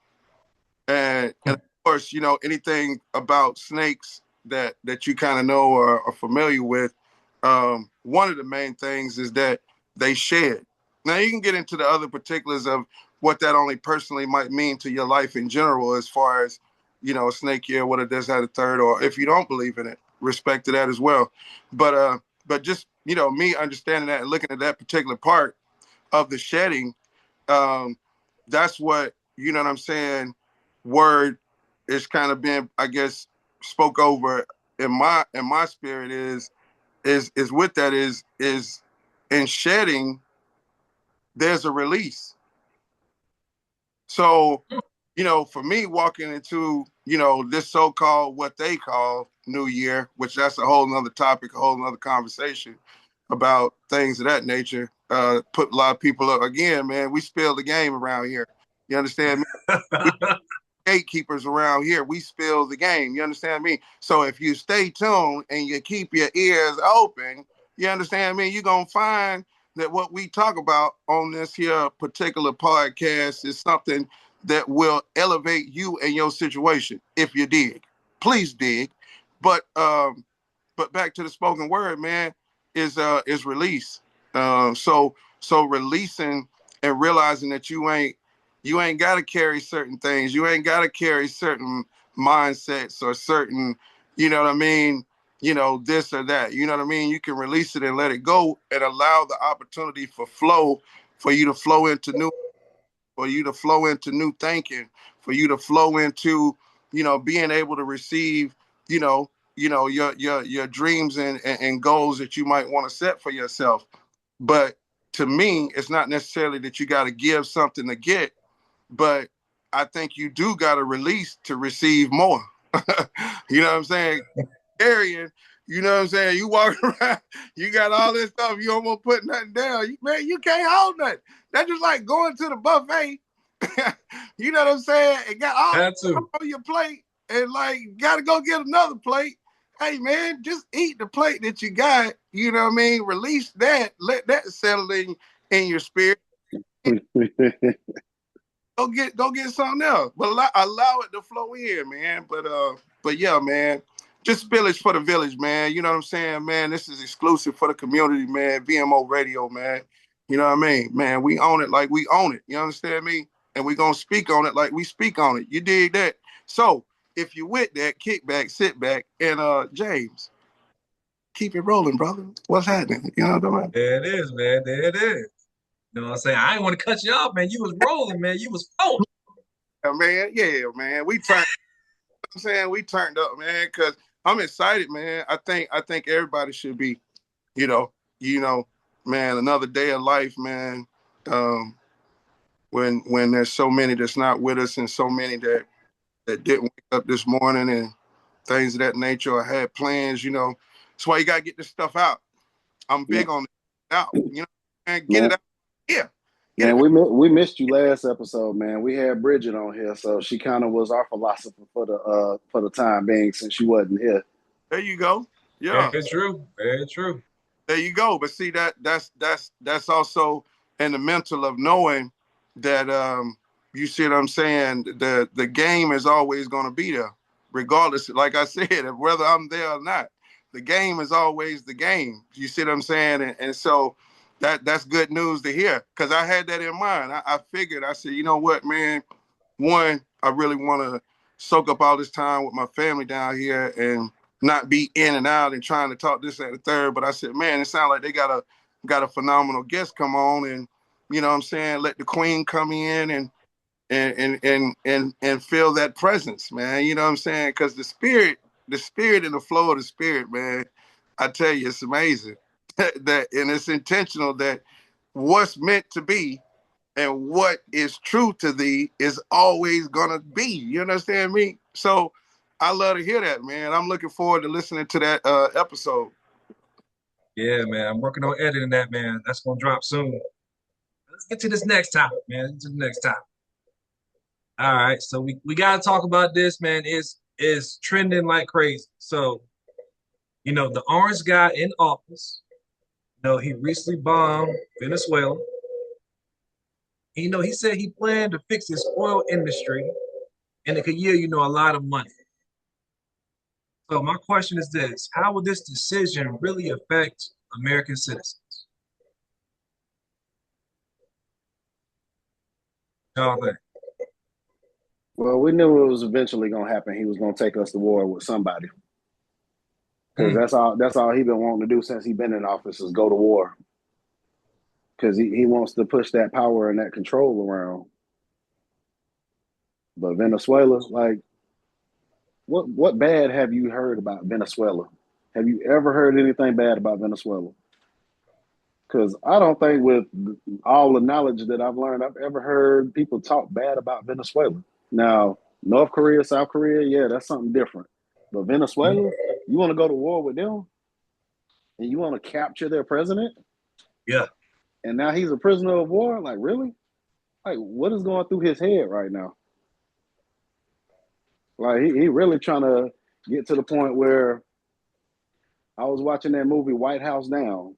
And of course, anything about snakes that you kind of know or are familiar with, one of the main things is that they shed. Now you can get into the other particulars of what that only personally might mean to your life in general, as far as a snake year, what it does at a third, or if you don't believe in it, respect to that as well. But just me understanding that and looking at that particular part of the shedding, um, that's what what I'm saying. Word is kind of been, I guess, spoke over in my spirit is with that is in shedding. There's a release. So for me walking into this so-called what they call New Year, which that's a whole nother topic, a whole nother conversation about things of that nature. Put a lot of people up again, man. We spill the game around here. You understand me? We gatekeepers around here. We spill the game. You understand me? So if you stay tuned and you keep your ears open, you understand me? You're gonna find that what we talk about on this here particular podcast is something that will elevate you and your situation if you dig. Please dig. But back to the spoken word, man, is release. So releasing and realizing that you ain't got to carry certain things. You ain't got to carry certain mindsets or certain, you know what I mean, this or that. You know what I mean? You can release it and let it go and allow the opportunity for flow, for you to flow into new, for you to flow into new thinking, for you to flow into, being able to receive, your dreams and goals that you might want to set for yourself. But to me, it's not necessarily that you got to give something to get, but I think you do got to release to receive more. You know what I'm saying? Carrying, you know what I'm saying? You walk around, you got all this stuff, you don't want to put nothing down. Man, you can't hold nothing. That's just like going to the buffet. You know what I'm saying? And got all Had to. on your plate and like got to go get another plate. Hey man, just eat the plate that you got. You know what I mean? Release that. Let that settle in your spirit. Go get something else, but allow it to flow in, man. But yeah, man, just village for the village, man. You know what I'm saying, man. This is exclusive for the community, man. VMO Radio, man. You know what I mean, man. We own it like we own it. You understand me? And we gonna speak on it like we speak on it. You dig that? So if you with that, kick back, sit back, and James, keep it rolling, brother. What's happening? You know what I'm talking about? There it is, man. There it is. You know what I'm saying? I didn't want to cut you off, man. You was rolling, man. You was flowing. Yeah, man. Yeah, man. I'm saying we turned up, man, because I'm excited, man. I think everybody should be, you know, you know, man, another day of life, man. Um, when there's so many that's not with us and so many that didn't wake up this morning and things of that nature or had plans, That's why you gotta get this stuff out. I'm Yeah, big on it out, and get man. it out here. Man, we missed you last episode, man. We had Bridget on here, so she kind of was our philosopher for the time being since she wasn't here. There you go. Yeah. Very true. Very true. There you go. But see that's also in the mental of knowing that you see what I'm saying. The game is always going to be there, regardless. Like I said, whether I'm there or not, the game is always the game. You see what I'm saying? And so that's good news to hear because I had that in mind. I figured I said, you know what, man. One, I really want to soak up all this time with my family down here and not be in and out and trying to talk this and the third. But I said, man, it sounds like they got a phenomenal guest come on, and you know what I'm saying, let the queen come in and feel that presence, man. You know what I'm saying? Because the spirit and the flow of the spirit, man, I tell you, it's amazing. That and it's intentional that what's meant to be and what is true to thee is always gonna be. You understand me? So I love to hear that, man. I'm looking forward to listening to that episode. Yeah, man. I'm working on editing that, man. That's gonna drop soon. Let's get to this next topic, man. Get to the next topic. All right, so we gotta talk about this, man. It's trending like crazy. So, the orange guy in office, he recently bombed Venezuela. He said he planned to fix his oil industry and it could yield, a lot of money. So my question is this: how will this decision really affect American citizens? Y'all think? Well, we knew it was eventually going to happen. He was going to take us to war with somebody because that's all he been wanting to do since he been in office is go to war because he wants to push that power and that control around. But Venezuela, like, what bad have you heard about Venezuela? Have you ever heard anything bad about Venezuela? Because I don't think, with all the knowledge that I've learned, I've ever heard people talk bad about Venezuela. Now, North Korea, South Korea, yeah, that's something different. But Venezuela, you want to go to war with them, and you want to capture their president, Yeah. and now he's a prisoner of war? Like, really? Like, what is going through his head right now? Like, he really trying to get to the point where I was watching that movie White House Down,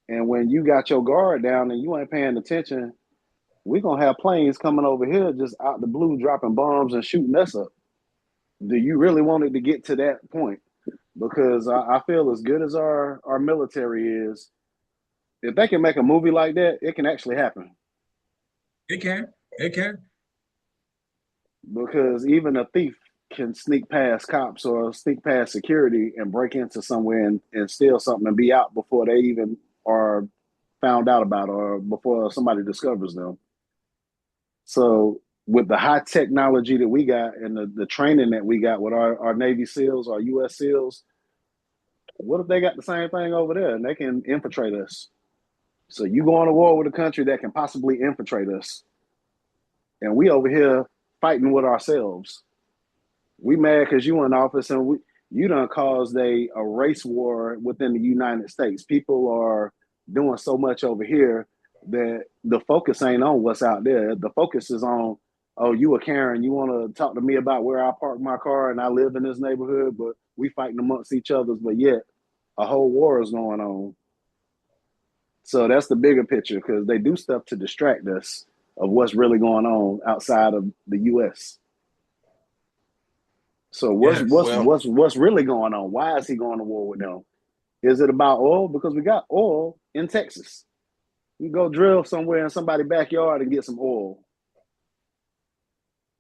and when you got your guard down and you ain't paying attention, we're going to have planes coming over here just out the blue, dropping bombs and shooting us up. Do you really want it to get to that point? Because I feel as good as our military is, if they can make a movie like that, it can actually happen. It can. It can. Because even a thief can sneak past cops or sneak past security and break into somewhere and steal something and be out before they even are found out about or before somebody discovers them. So with the high technology that we got and the training that we got with our Navy SEALs, our US SEALs, what if they got the same thing over there and they can infiltrate us? So you go on a war with a country that can possibly infiltrate us. And we over here fighting with ourselves. We mad because you in office and you done caused a race war within the United States. People are doing so much over here that the focus ain't on what's out there. The focus is on, oh, you a Karen, you want to talk to me about where I park my car and I live in this neighborhood, but we fighting amongst each other, but yet a whole war is going on. So that's the bigger picture because they do stuff to distract us of what's really going on outside of the U.S. So Yes. what's really going on? Why is he going to war with them? Is it about oil? Because we got oil in Texas. You go drill somewhere in somebody's backyard and get some oil.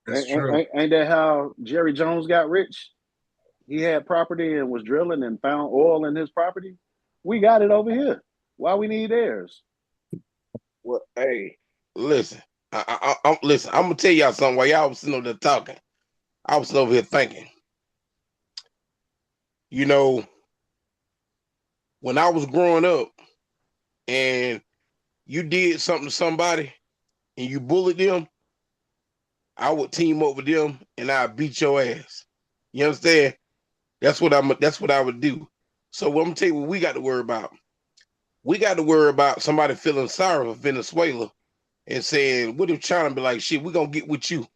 That's true. Ain't that how Jerry Jones got rich? He had property and was drilling and found oil in his property. We got it over here. Why we need theirs? Well, hey, listen. Listen. I'm gonna tell y'all something. While y'all was sitting over there talking, I was over here thinking. When I was growing up, and you did something to somebody, and you bullied them, I would team up with them, and I'd beat your ass. You understand? That's what I would do. So what I'm gonna tell you what we got to worry about. We got to worry about somebody feeling sorry for Venezuela and saying, what if China be like, shit, we're gonna get with you.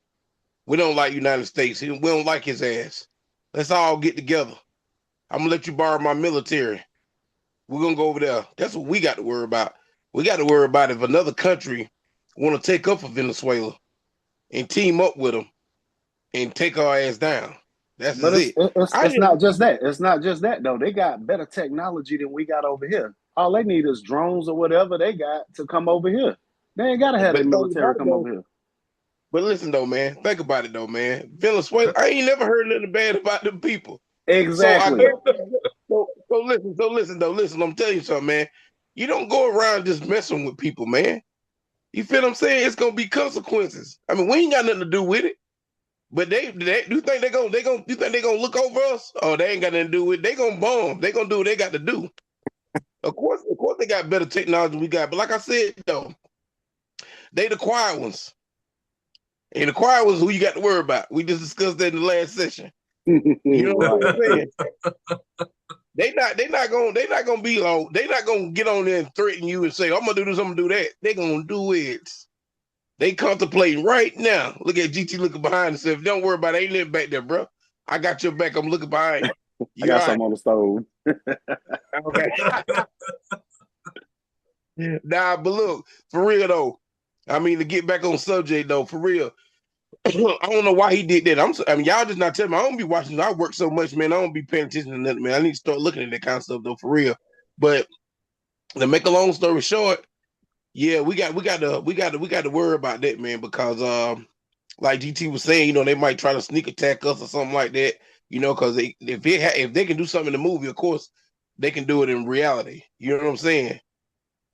We don't like United States. We don't like his ass. Let's all get together. I'm gonna let you borrow my military. We're gonna go over there. That's what we got to worry about. We got to worry about if another country want to take up for Venezuela and team up with them and take our ass down. That's But just it's it. it's I it's didn't. not just that. It's not just that though. They got better technology than we got over here. All they need is drones or whatever they got to come over here. They ain't gotta have But their think military about it come though. over here. But listen though, man. Think about it though, man. Venezuela. I ain't never heard nothing bad about them people. So I Exactly. guess. So listen though. Listen, I'm telling you something, man. You don't go around just messing with people, man. You feel what I'm saying? It's gonna be consequences. I mean, we ain't got nothing to do with it. But they do you think you think they gonna look over us? Oh, they ain't got nothing to do with it. They gonna bomb. They gonna do what they got to do. Of course, they got better technology than we got. But like I said, though, they the quiet ones. And the quiet ones who you got to worry about. We just discussed that in the last session. You know what Right. I'm saying? They not gonna be low. They not gonna get on there and threaten you and say, I'm gonna do this, I'm gonna do that. They gonna do it. They contemplating right now. Look at GT looking behind himself. Don't worry about it. Ain't nothing back there, bro. I got your back. I'm looking behind you. I You got all right? something on the stove. Okay. Nah, but look, for real though. I mean, to get back on subject though, for real. I don't know why he did that. I mean, y'all just not telling me. I don't be watching. I work so much, man. I don't be paying attention to nothing, man. I need to start looking at that kind of stuff though, for real. But to make a long story short, yeah, we got to worry about that, man, because like GT was saying, they might try to sneak attack us or something like that, because if they can do something in the movie, of course they can do it in reality. You know what I'm saying?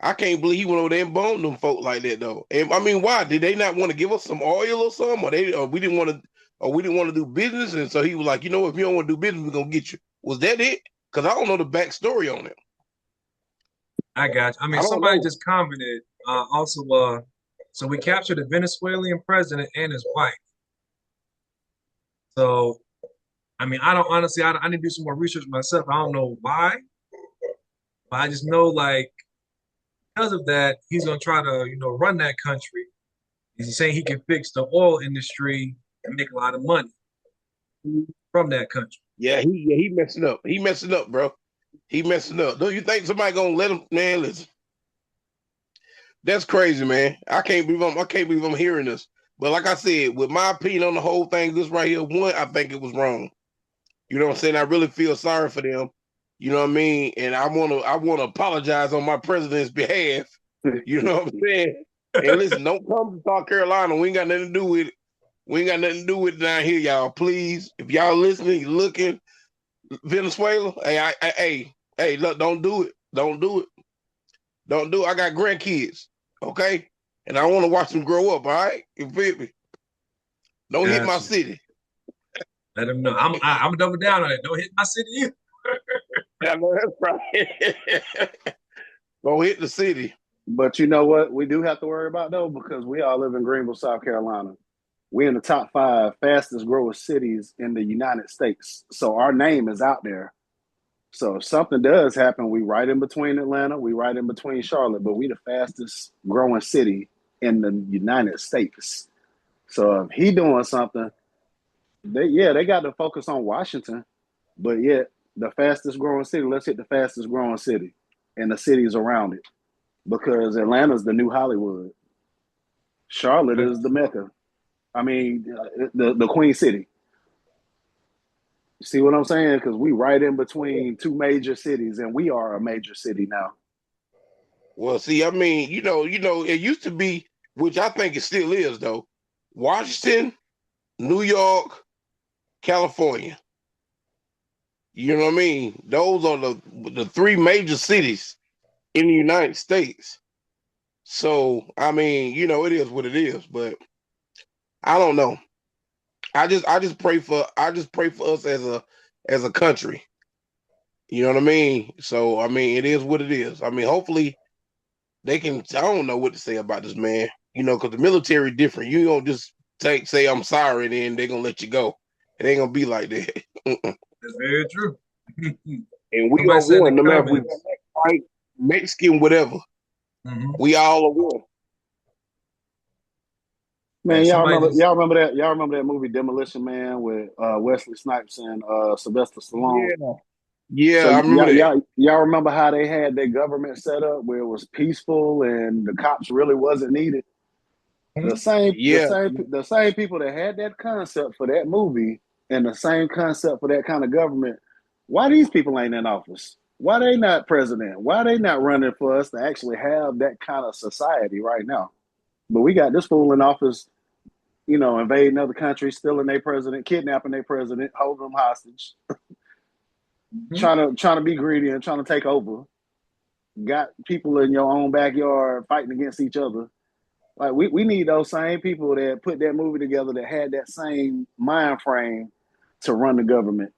I can't believe he went over there and bombed them folk like that though. And I mean, why did they not want to give us some oil or something? Or we didn't want to do business, and so he was like, if you don't want to do business, we're gonna get you. Was that it? Because I don't know the backstory on it. I got you. I mean, I don't somebody know. just commented also, so we captured the Venezuelan president and his wife. So, I mean, I don't honestly, I need to do some more research myself. I don't know why, but I just know, like, because of that, he's going to try to, run that country. He's saying he can fix the oil industry and make a lot of money from that country. Yeah, he messing up. He messing up, bro. He messing up. Don't you think somebody gonna let him? Man, listen, that's crazy, man. I can't believe I'm hearing this. But like I said, with my opinion on the whole thing, this right here, one, I think it was wrong. You know what I'm saying? I really feel sorry for them. You know what I mean? And I wanna apologize on my president's behalf. You know what I'm saying? And listen, don't come to South Carolina. We ain't got nothing to do with it. We ain't got nothing to do with it down here, y'all. Please, if y'all listening, you looking, Venezuela, hey, look, don't do it. Don't do it. Don't do it. I got grandkids, okay? And I want to watch them grow up, all right? You feel me? Don't hit my Gotcha. city. Let him know. I'm double down on it. Don't hit my city either. I know that's right. Don't hit the city. But you know what we do have to worry about though, because we all live in Greenville, South Carolina. We're in the top 5 fastest growing cities in the United States. So our name is out there. So if something does happen, we right in between Atlanta, we right in between Charlotte, but we the fastest growing city in the United States. So if he doing something, they got to focus on Washington, but yet the fastest growing city, let's hit the fastest growing city and the cities around it. Because Atlanta's the new Hollywood. Charlotte is the Mecca. I mean, the Queen City. See what I'm saying? Because we right in between two major cities, and we are a major city now. Well, see, I mean, it used to be, which I think it still is, though. Washington, New York, California. You know what I mean? Those are the 3 major cities in the United States. So, I mean, it is what it is, but I don't know. I just pray for us as a country. You know what I mean? So, I mean, it is what it is. I mean, hopefully they can. I don't know what to say about this man. Because the military different. You don't just say I'm sorry, and then they're gonna let you go. It ain't gonna be like that. That's very true. And we Somebody are said in the one, no matter if we comments. black, white, Mexican, whatever. Mhm. We all are one. Man, somebody just y'all remember that movie Demolition Man with Wesley Snipes and Sylvester Stallone? Yeah. Yeah, So I remember that. y'all remember how they had their government set up where it was peaceful and the cops really wasn't needed? The hmm? same the Yeah. same the same people that had that concept for that movie and the same concept for that kind of government, why these people ain't in office? Why they not president? Why they not running for us to actually have that kind of society right now? But we got this fool in office, invading other countries, stealing their president, kidnapping their president, holding them hostage, Hmm? trying to be greedy and trying to take over. Got people in your own backyard fighting against each other. Like we need those same people that put that movie together that had that same mind frame to run the government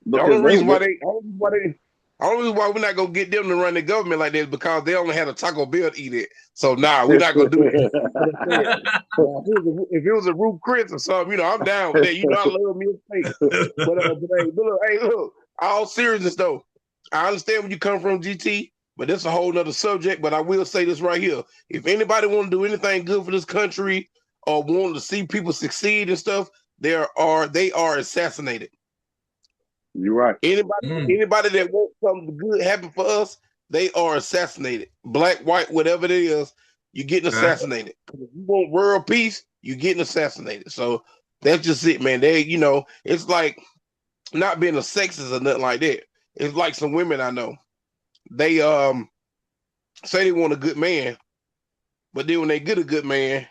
The because only reason why we're not gonna get them to run the government like that is because they only had a Taco Bell to eat it. So nah, we're not gonna do that. But I said, now, if it was a Ruth Chris or something, I'm down with that. I love me a steak. But look, all seriousness though, I understand where you come from, GT, but that's a whole nother subject. But I will say this right here: if anybody want to do anything good for this country or want to see people succeed and stuff, they are assassinated. You're right. Anybody, Mm, anybody that wants something good happen for us, they are assassinated. Black, white, whatever it is, you're getting okay. assassinated. If you want world peace, you're getting assassinated. So that's just it, man. It's like not being a sexist or nothing like that. It's like some women I know. They say they want a good man, but then when they get a good man,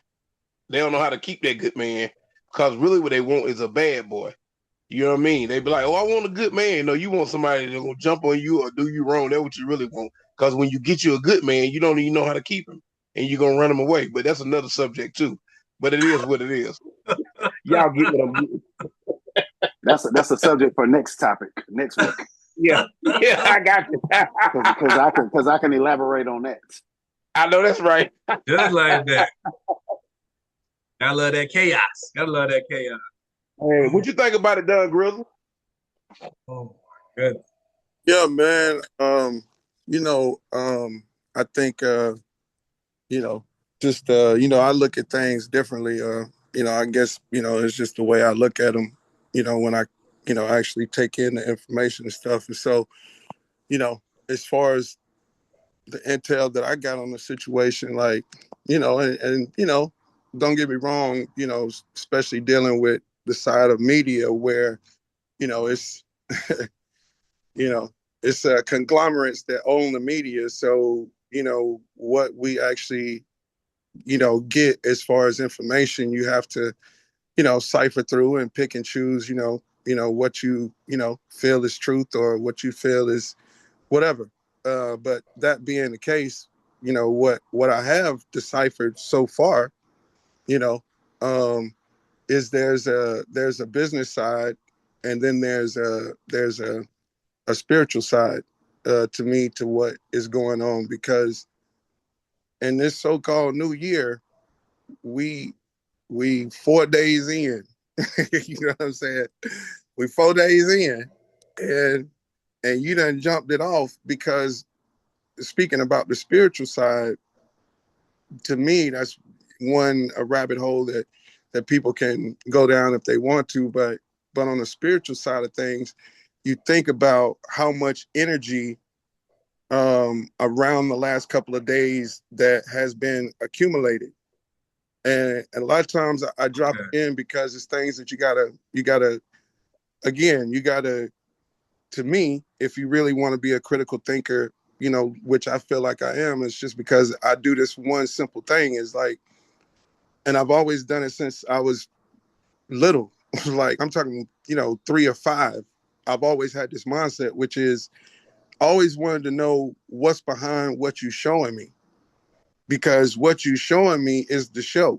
they don't know how to keep that good man because really what they want is a bad boy. You know what I mean? They be like, "Oh, I want a good man." No, you want somebody that's gonna jump on you or do you wrong. That's what you really want. Because when you get you a good man, you don't even know how to keep him, and you're gonna run him away. But that's another subject too. But it is what it is. Y'all get what I'm getting? That's a subject for next topic next week Yeah, yeah, I got you. because I can elaborate on that. I know that's right. Just like that. I love that chaos. I love that chaos. Hey, what you think about it, Doug Grizzle? Oh my goodness. Yeah, man. I think just I look at things differently. I guess, it's just the way I look at them, when I, actually take in the information and stuff. And so, you know, as far as the intel that I got on the situation, like, and don't get me wrong, especially dealing with the side of media where, it's you know, it's conglomerates that own the media. So, what we actually, get as far as information, you have to, cipher through and pick and choose, what feel is truth or what you feel is whatever. But that being the case, what I have deciphered so far, you know, um, is there's a business side, and then there's a spiritual side to me to what is going on because in this so-called new year, we we 4 days in. You know what I'm saying? We 4 days in, and you done jumped it off because speaking about the spiritual side, to me, that's a rabbit hole that people can go down if they want to, but on the spiritual side of things, you think about how much energy around the last couple of days that has been accumulated. And a lot of times I drop Okay. it in because it's things that you gotta, to me, if you really want to be a critical thinker, which I feel like I am, it's just because I do this one simple thing is like, and I've always done it since I was little, like I'm talking, 3 or 5. I've always had this mindset, which is always wanted to know what's behind what you're showing me, because what you're showing me is the show,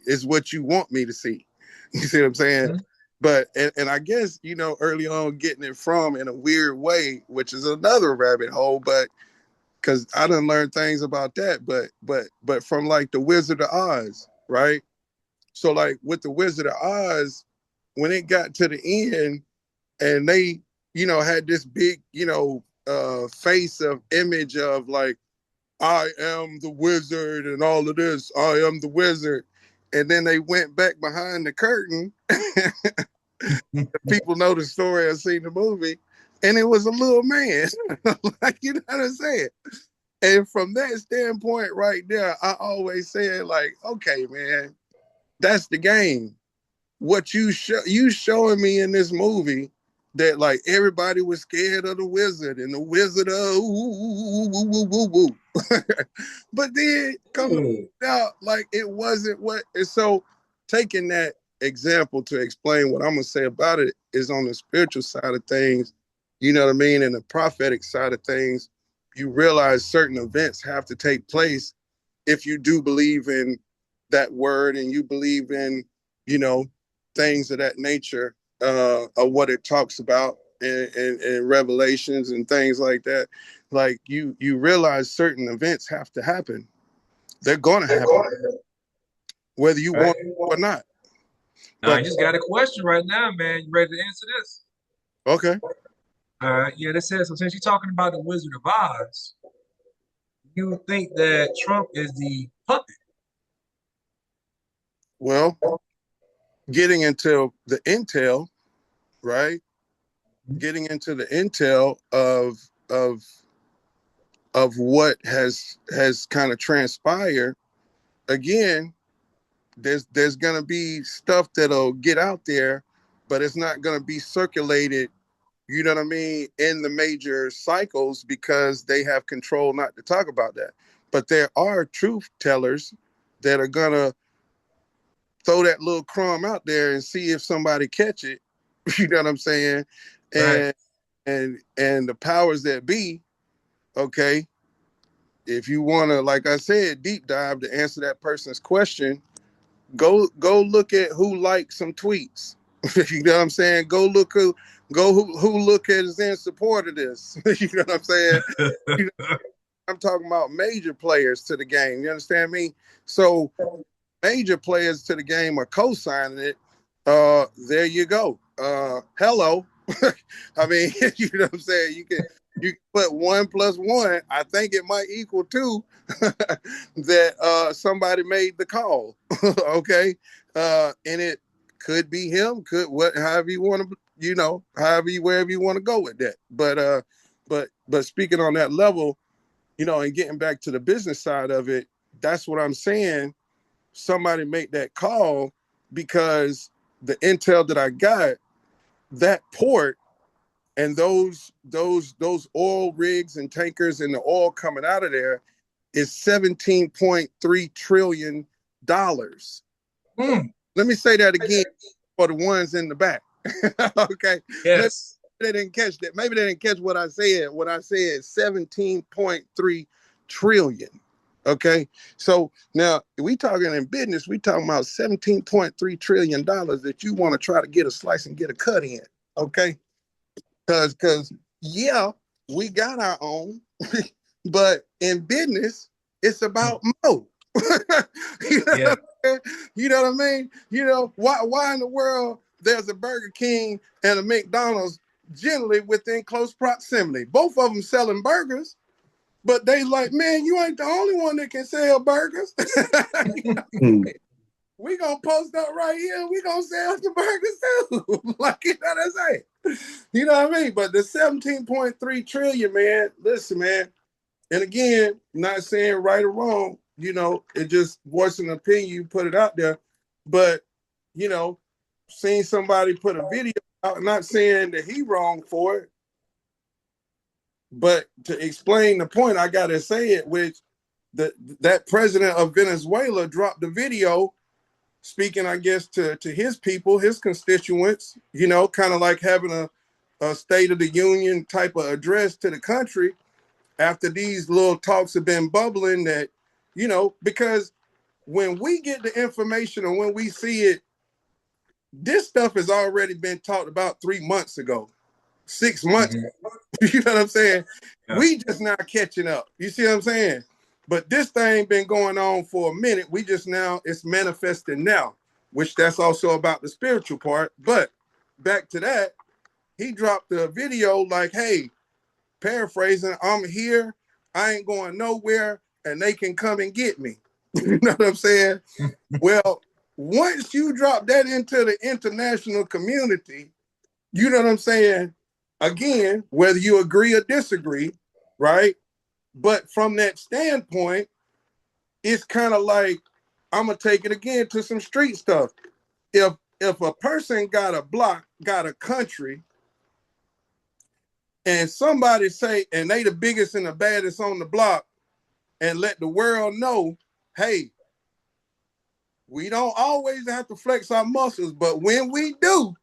is what you want me to see. You see what I'm saying? Hmm? But and I guess early on getting it from in a weird way, which is another rabbit hole. But because I didn't learn things about that, but from like the Wizard of Oz, right? So like with the Wizard of Oz, when it got to the end, and they had this big face of image of like I am the wizard and all of this. I am the wizard. and then they went back behind the curtain. People know the story or seen the movie, and it was a little man. Like, you know what I'm saying? And from that standpoint right there, I always said, like, okay, man, that's the game. What you showing me in this movie that like everybody was scared of the wizard and the wizard of woo. But then come out like it wasn't what. And so taking that example to explain what I'm gonna say about it is on the spiritual side of things, you know what I mean, and the prophetic side of things, you realize certain events have to take place if you do believe in that word and you believe in, you know, things of that nature, of what it talks about in Revelations and things like that. Like you realize certain events have to happen. They're going to happen, whether you Right. want it or not. Now, I But just got a question right now, man. You ready to answer this? okay, All right. Yeah, this says, so since you're talking about the Wizard of Oz, you would think that Trump is the puppet. well, getting into the intel, right? Getting into the intel of what has kind of transpired. Again, there's gonna be stuff that'll get out there, but it's not gonna be circulated, you know what I mean, in the major cycles because they have control not to talk about that. But there are truth tellers that are gonna throw that little crumb out there and see if somebody catch it. You know what I'm saying? Right. And and the powers that be, okay, if you wanna, like I said, deep dive to answer that person's question, go look at who liked some tweets. You know what I'm saying? Who look at is in support of this. You know what I'm saying? You know, I'm talking about major players to the game. You understand me? So major players to the game are co-signing it. There you go. Hello. I mean, you know what I'm saying? You can put 1+1. I think it might equal 2. That somebody made the call. Okay. And it could be him, could what however you want to, you know, wherever you want to go with that. But speaking on that level, you know, and getting back to the business side of it, that's what I'm saying. Somebody make that call because the intel that I got, that port and those oil rigs and tankers and the oil coming out of there is $17.3 trillion. Mm, Let me say that again for the ones in the back. Okay. Maybe yes. they didn't catch that. Maybe they didn't catch what I said. What I said is 17.3 trillion. Okay. So now we talking in business, we talking about $17.3 trillion that you want to try to get a slice and get a cut in. Okay. Cause yeah, we got our own, but in business, it's about mo. You know Yeah. what I mean? You know what I mean? You know, why in the world there's a Burger King and a McDonald's generally within close proximity? Both of them selling burgers, but they like, man, you ain't the only one that can sell burgers. You know, we gonna post up right here. We gonna sell some burgers too. Like, you know what I'm saying? You know what I mean? But the 17.3 trillion, man, listen, man. And again, not saying right or wrong, you know, it just voicing an opinion, you put it out there. But, you know, seeing somebody put a video out, not saying that he wrong for it, but to explain the point, I gotta say it, which that president of Venezuela dropped the video speaking, I guess, to his people, his constituents, you know, kind of like having a State of the Union type of address to the country after these little talks have been bubbling that, you know, because when we get the information or when we see it, this stuff has already been talked about 3 months ago, 6 months. Mm-hmm. You know what I'm saying? Yeah. We just now catching up. You see what I'm saying? But this thing been going on for a minute. We just now, it's manifesting now, which that's also about the spiritual part. But back to that, he dropped a video like, hey, paraphrasing, I'm here, I ain't going nowhere, and they can come and get me. You know what I'm saying? Well, once you drop that into the international community, you know what I'm saying? Again, whether you agree or disagree, right? But from that standpoint, it's kind of like I'm gonna take it again to some street stuff. If a person got a block, got a country, and somebody say, and they the biggest and the baddest on the block, and let the world know, hey, we don't always have to flex our muscles, but when we do,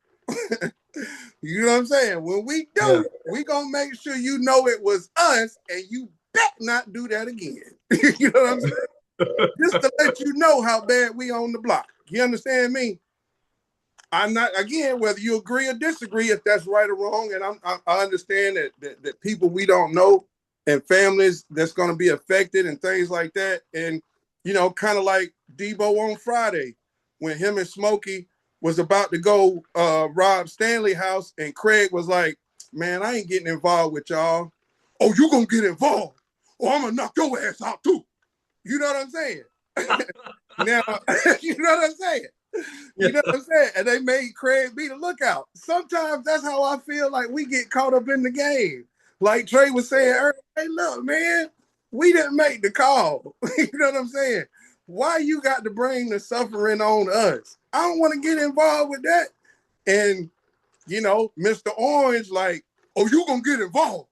you know what I'm saying? When we Yeah. do, we gonna make sure you know it was us, and you bet not do that again. You know what I'm saying? Just to let you know how bad we on the block. You understand me? I'm not, again, whether you agree or disagree, if that's right or wrong, and I understand that people we don't know and families that's going to be affected and things like that. And, you know, kind of like Debo on Friday when him and Smokey was about to go rob Stanley house, and Craig was like, man, I ain't getting involved with y'all. Oh, you going to get involved, or I'm going to knock your ass out too. You know what I'm saying? Now, you know what I'm saying? You know what I'm saying? And they made Craig be the lookout. Sometimes that's how I feel like we get caught up in the game. Like Trey was saying earlier, hey, look, man, we didn't make the call. You know what I'm saying? Why you got to bring the suffering on us? I don't want to get involved with that. And, you know, Mr. Orange, like, oh, you going to get involved.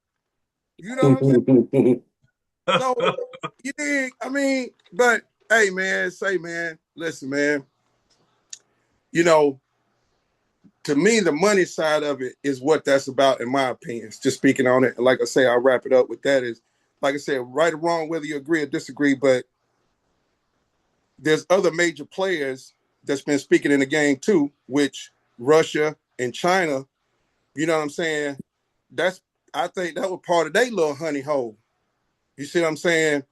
You know what I'm saying? So, you dig? I mean, but hey, man, listen, man, you know, to me, the money side of it is what that's about, in my opinion. Just speaking on it. And like I say, I'll wrap it up with that is, like I said, right or wrong, whether you agree or disagree, but there's other major players that's been speaking in the game too, which Russia and China, you know what I'm saying? I think that was part of their little honey hole. You see what I'm saying?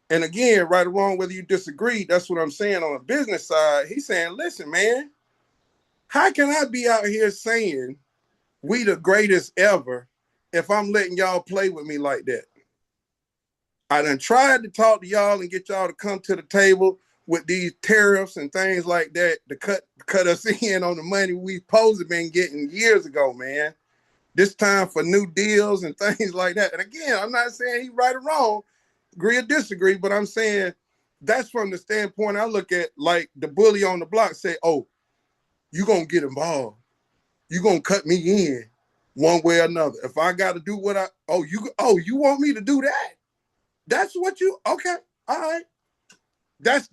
And again, right or wrong, whether you disagree, that's what I'm saying on the business side. He's saying, listen, man, how can I be out here saying we the greatest ever if I'm letting y'all play with me like that? I done tried to talk to y'all and get y'all to come to the table with these tariffs and things like that to cut us in on the money we supposed to been getting years ago, man. This time for new deals and things like that. And again, I'm not saying he right or wrong, agree or disagree, but I'm saying that's from the standpoint I look at, like the bully on the block say, oh, you gonna get involved. You gonna cut me in one way or another. If I gotta do what you want me to do that? That's what you, okay, all right. That's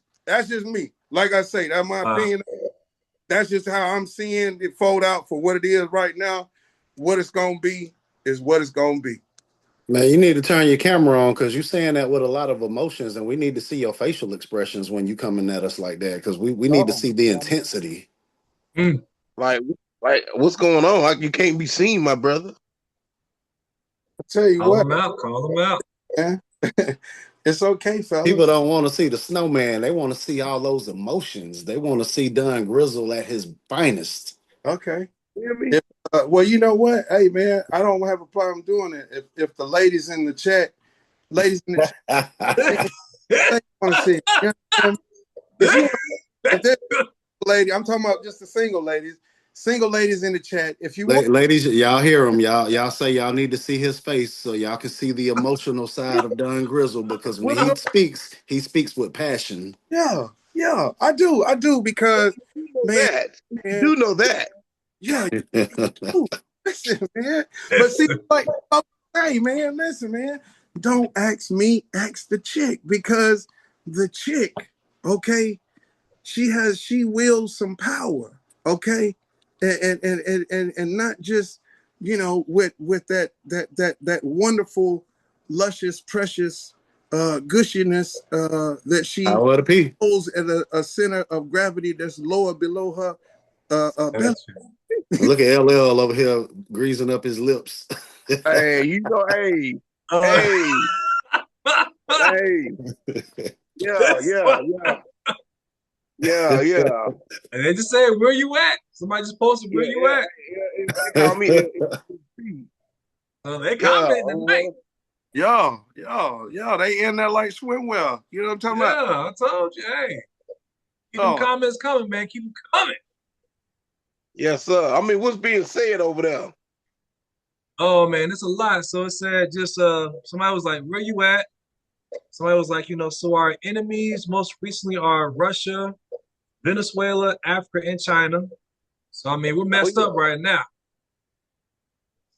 just me. Like I say, that's my opinion. That's just how I'm seeing it fold out for what it is right now. What it's gonna be is what it's gonna be. Man, you need to turn your camera on because you're saying that with a lot of emotions, and we need to see your facial expressions when you coming at us like that because we need to Oh, see the intensity. Mm. like, what's going on? Like, you can't be seen, my brother. I tell you Call what, them out. Call them out. man. It's okay, People fellas. don't want to see the snowman. They want to see all those emotions. They want to see Don Grizzle at his finest. Okay. You hear me? If, well, you know what? Hey, man, I don't have a problem doing it. If the ladies in the chat, they want to see it. You know, if you want, if there's a lady, I'm talking about just the single ladies in the chat. If you want, Ladies, y'all hear him. Y'all say y'all need to see his face so y'all can see the emotional side of Don Grizzle because when he speaks with passion. yeah, I do because, You know man, that. You man, do know that. yeah, you, listen, man. But see, like, hey, man, listen, man. Don't ask me, ask the chick because the chick, okay, she wields some power, okay, and not just, you know, with that wonderful, luscious, precious gushiness that she Power to P. holds at a center of gravity that's lower below her belly. That's it. Look at LL over here greasing up his lips. Hey, you know, hey, hey, yeah, That's yeah, what, yeah, yeah, yeah, and they just say, where you at? Somebody just posted, where yeah, you at? They call me. So they Yeah, commenting tonight. Yeah. They in there like swimwear. You know what I'm talking about? Yeah, I told you, hey, Keep them Oh, comments coming, man. Keep them coming. Yes, sir. I mean, what's being said over there? Oh man, it's a lot. So it said just somebody was like, where you at? Somebody was like, so our enemies most recently are Russia, Venezuela, Africa, and China. So I mean, we're Oh messed yeah. up right now.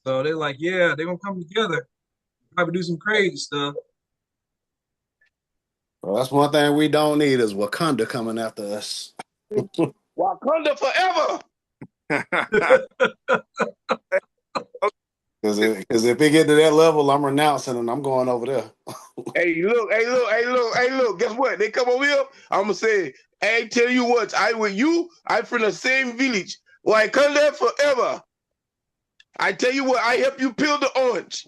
So they're like, yeah, they're gonna come together, probably do some crazy stuff. Well, that's one thing we don't need is Wakanda coming after us. Wakanda forever. Because if it get to that level, I'm renouncing and I'm going over there. Hey, look, hey, look, hey, look, hey, look. Guess what? They come over here. I'm gonna say, hey, tell you what, I with you. I from the same village. Wakanda forever. I tell you what, I help you peel the orange.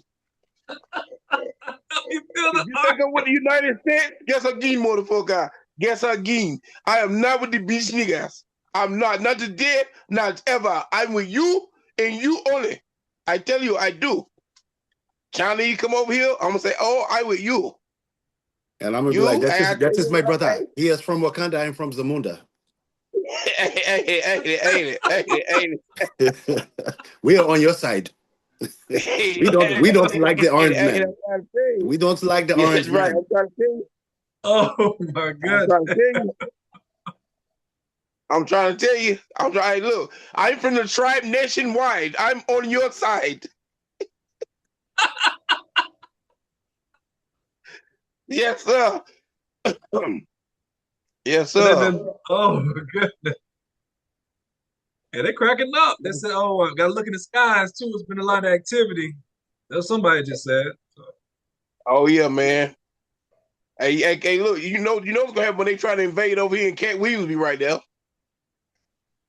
You feel If the you think I'm with the United States, guess again, motherfucker. Guess again. I am not with the bitch niggas. I'm not today, not ever. I'm with you and you only. I tell you, I do. China, you come over here, I'm gonna say, oh, I with you. And I'm gonna be like, You, and I tell that's you just my what, brother. He is from Wakanda. I'm from Zamunda. We are on your side. We don't like the orange man. We don't like the Yes, orange right. man. I'm trying to tell you. Oh my I'm goodness. trying to tell you. I'm trying to tell you. I'm trying. Look, I'm from the tribe nationwide. I'm on your side. Yes, sir. Yes, So they've sir. been, oh my goodness. Yeah, they're cracking up. They said, oh, I gotta look in the skies too. It's been a lot of activity. That's somebody just said. So, Oh yeah, man. Hey, look, what's gonna happen when they try to invade over here and Cat Williams be right there.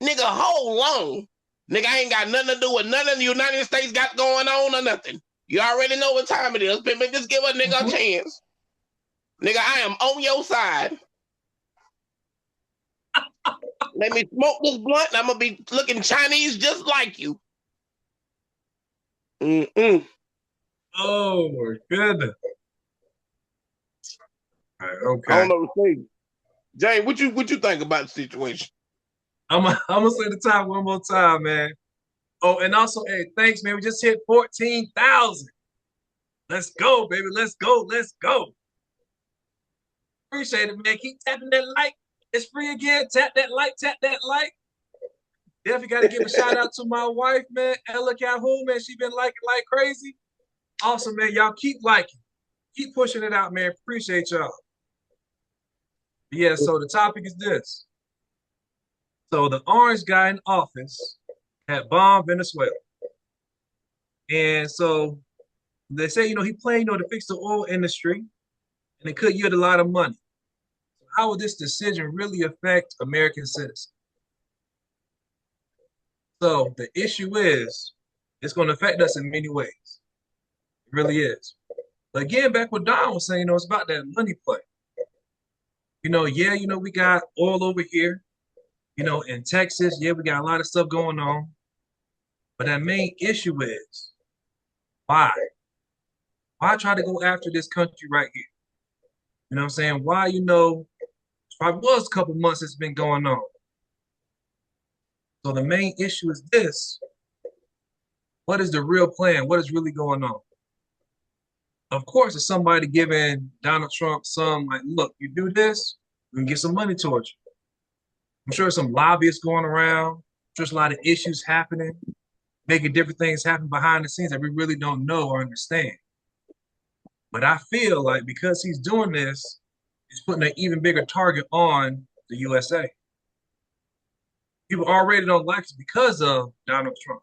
Nigga, hold on. Nigga, I ain't got nothing to do with nothing the United States got going on or nothing. You already know what time it is. But just give a nigga a chance. Nigga, I am on your side. Let me smoke this blunt and I'm gonna be looking Chinese just like you. Mm-mm. oh my goodness. All right, I don't okay. know what to say. Jane, what you think about the situation? I'm gonna say the time one more time, man. Oh, and also, hey, thanks, man. We just hit 14,000. Let's go, baby. Let's go. Let's go. Appreciate it, man. Keep tapping that like. It's free again. Tap that like. Tap that like. Definitely got to give a shout out to my wife, man, Ella Calhoun, man. She been liking like crazy. Awesome, man. Y'all keep liking. Keep pushing it out, man. Appreciate y'all. Yeah, so the topic is this. So the orange guy in office had bombed Venezuela. And so they say, he planned, to fix the oil industry and it could yield a lot of money. So how would this decision really affect American citizens? So the issue is it's going to affect us in many ways. It really is. But again, back what Don was saying, it's about that money play. We got oil over here, in Texas. Yeah, we got a lot of stuff going on. But that main issue is why? Why try to go after this country right here? You know what I'm saying? Why, probably was a couple months it's been going on. So the main issue is this. What is the real plan? What is really going on? Of course, it's somebody giving Donald Trump some like, look, you do this, we can get some money towards you. I'm sure some lobbyists going around. There's a lot of issues happening, making different things happen behind the scenes that we really don't know or understand. But I feel like because he's doing this, he's putting an even bigger target on the USA. People already don't like us because of Donald Trump.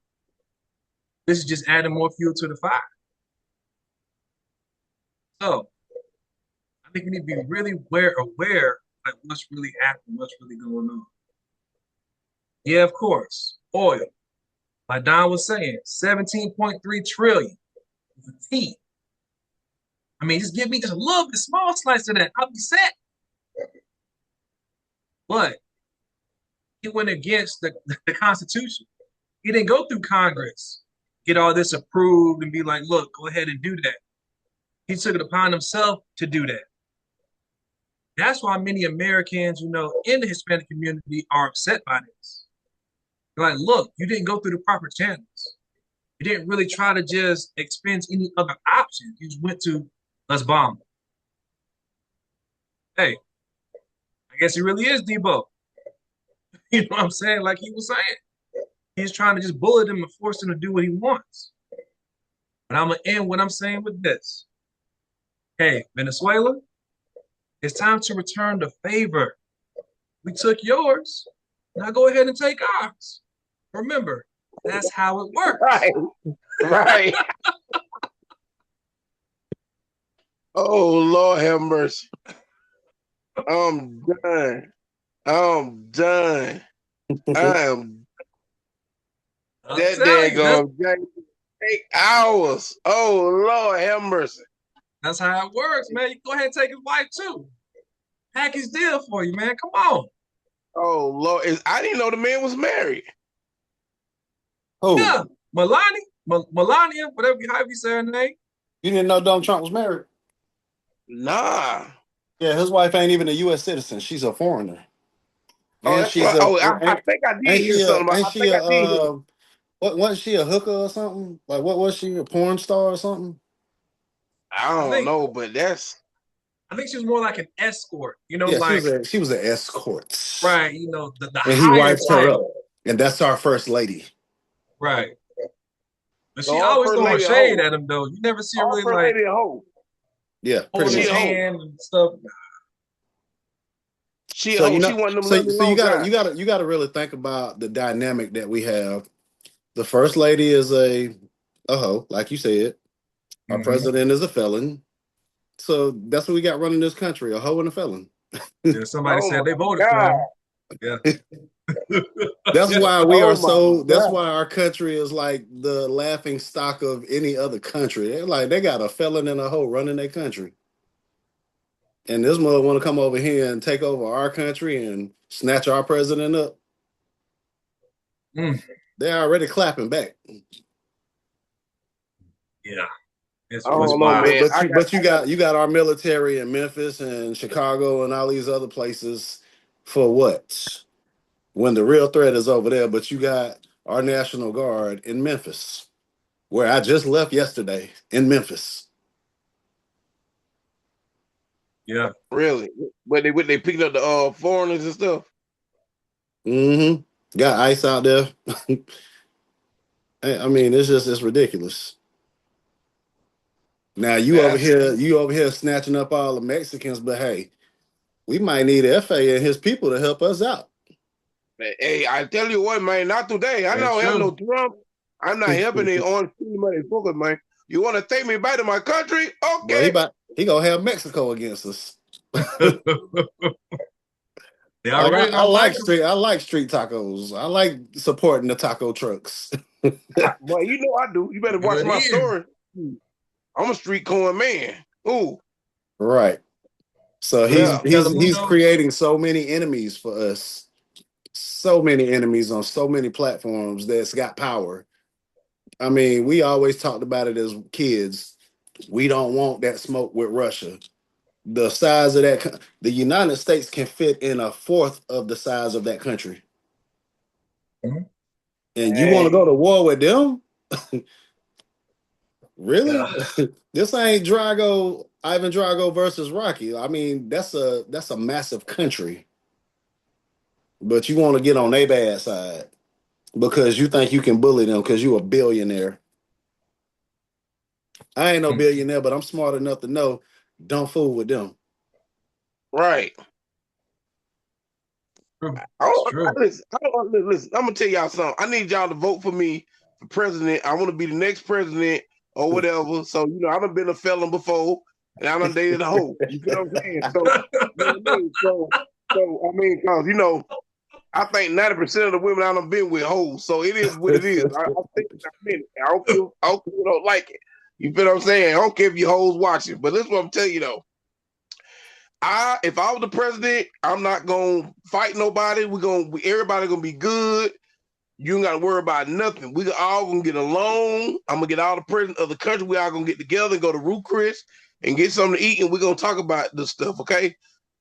This is just adding more fuel to the fire. So I think we need to be really aware like what's really happening, what's really going on. Yeah, of course, oil. Like Don was saying, 17.3 trillion with a T. I mean, just give me just a little bit small slice of that. I'll be set. But he went against the Constitution. He didn't go through Congress, get all this approved and be like, look, go ahead and do that. He took it upon himself to do that. That's why many Americans, in the Hispanic community are upset by this. They're like, look, you didn't go through the proper channels. You didn't really try to just expense any other options. You just went to let's bomb. Hey, I guess he really is Debo. You know what I'm saying? Like he was saying. He's trying to just bullet him and force him to do what he wants. But I'm going to end what I'm saying with this. Hey, Venezuela, it's time to return the favor. We took yours. Now go ahead and take ours. Remember, that's how it works. Right. Right. Oh, Lord have mercy. I'm done. I'm done. I am that daggone game. 8 hours. Oh, Lord have mercy. That's how it works, man. You go ahead and take his wife too. Package deal for you, man. Come on. Oh, Lord. I didn't know the man was married. Oh, Yeah. Melania, however you say her name. you didn't know Donald Trump was married? Nah. Yeah, his wife ain't even a U.S. citizen. She's a foreigner. Oh, And that's she's right. a Oh, I think I did hear something about. ain't I she think a I did hear. what wasn't she a hooker or something? Like what was she, a porn star or something? I I don't think know, but that's I think she was more like an escort, Yeah, like she was an escort. right, the And he higher wiped her type. up. And that's our first lady. Right. But she our always first throwing lady a shade hoe. at him though. You never see her Our really first like lady a hoe. Yeah, pretty holding She his a much. hoe. hand and stuff. She a So hoe. She one of them little so long guys. you gotta really think about the dynamic that we have. The first lady is a hoe, like you said. Our Mm-hmm. president is a felon. So that's what we got running this country, a hoe and a felon. Yeah, somebody Oh said they my voted for God. him. Yeah. That's why we Oh are my so. That's God. why our country is like the laughing stock of any other country. They're like they got a felon and a hoe running their country, and this mother want to come over here and take over our country and snatch our president up. Mm, They're already clapping back. yeah. I It's don't know, wild. man. But you got our military in Memphis and Chicago and all these other places for what? When the real threat is over there, but you got our National Guard in Memphis, where I just left yesterday in Memphis. Yeah. Really. But they picking up the foreigners and stuff. Mm-hmm. Got ice out there. I mean, it's ridiculous. Now That's you over here snatching up all the Mexicans, but hey, we might need FA and his people to help us out. hey, I tell you what, man, not today. I That's don't have no true. Trump. I'm not helping the on money focus, man. You want to take me back to my country? Well, Okay. he gonna have Mexico against us. They Like already don't like him. I like street tacos. I like supporting the taco trucks. Boy, you know I do. You better watch Good my ear. story. I'm a street corn man. Ooh, Right. So yeah. he's Telemundo. creating so many enemies for us. So many enemies on so many platforms that's got power. I mean, we always talked about it as kids. We don't want that smoke with Russia. The size of the United States can fit in a fourth of the size of that country. Mhm. And you want to go Hey, to war with them? Yeah. Really? This ain't Ivan Drago versus Rocky. I mean, that's a massive country. But you want to get on their bad side because you think you can bully them because you a billionaire. I ain't no Mm, billionaire, but I'm smart enough to know don't fool with them. right. true. I It's don't, true. listen, I'm gonna tell y'all something. I need y'all to vote for me for president. I want to be the next president or whatever. So I done been a felon before, and I done dated a hoe. You feel what I'm saying? So you know what I mean. So I mean, cause I think 90% of the women I done been with hoes. So it is what it is. I think I mean it. I don't care if you don't like it. You feel what I'm saying? I don't care if your hoes watching, but this is what I'm telling you though. If I was the president, I'm not gonna fight nobody. Everybody gonna be good. You ain't gotta worry about nothing. We all gonna get along. I'm gonna get all the presidents of the country. We all gonna get together and go to Ruth Chris and get something to eat, and we're gonna talk about this stuff, okay?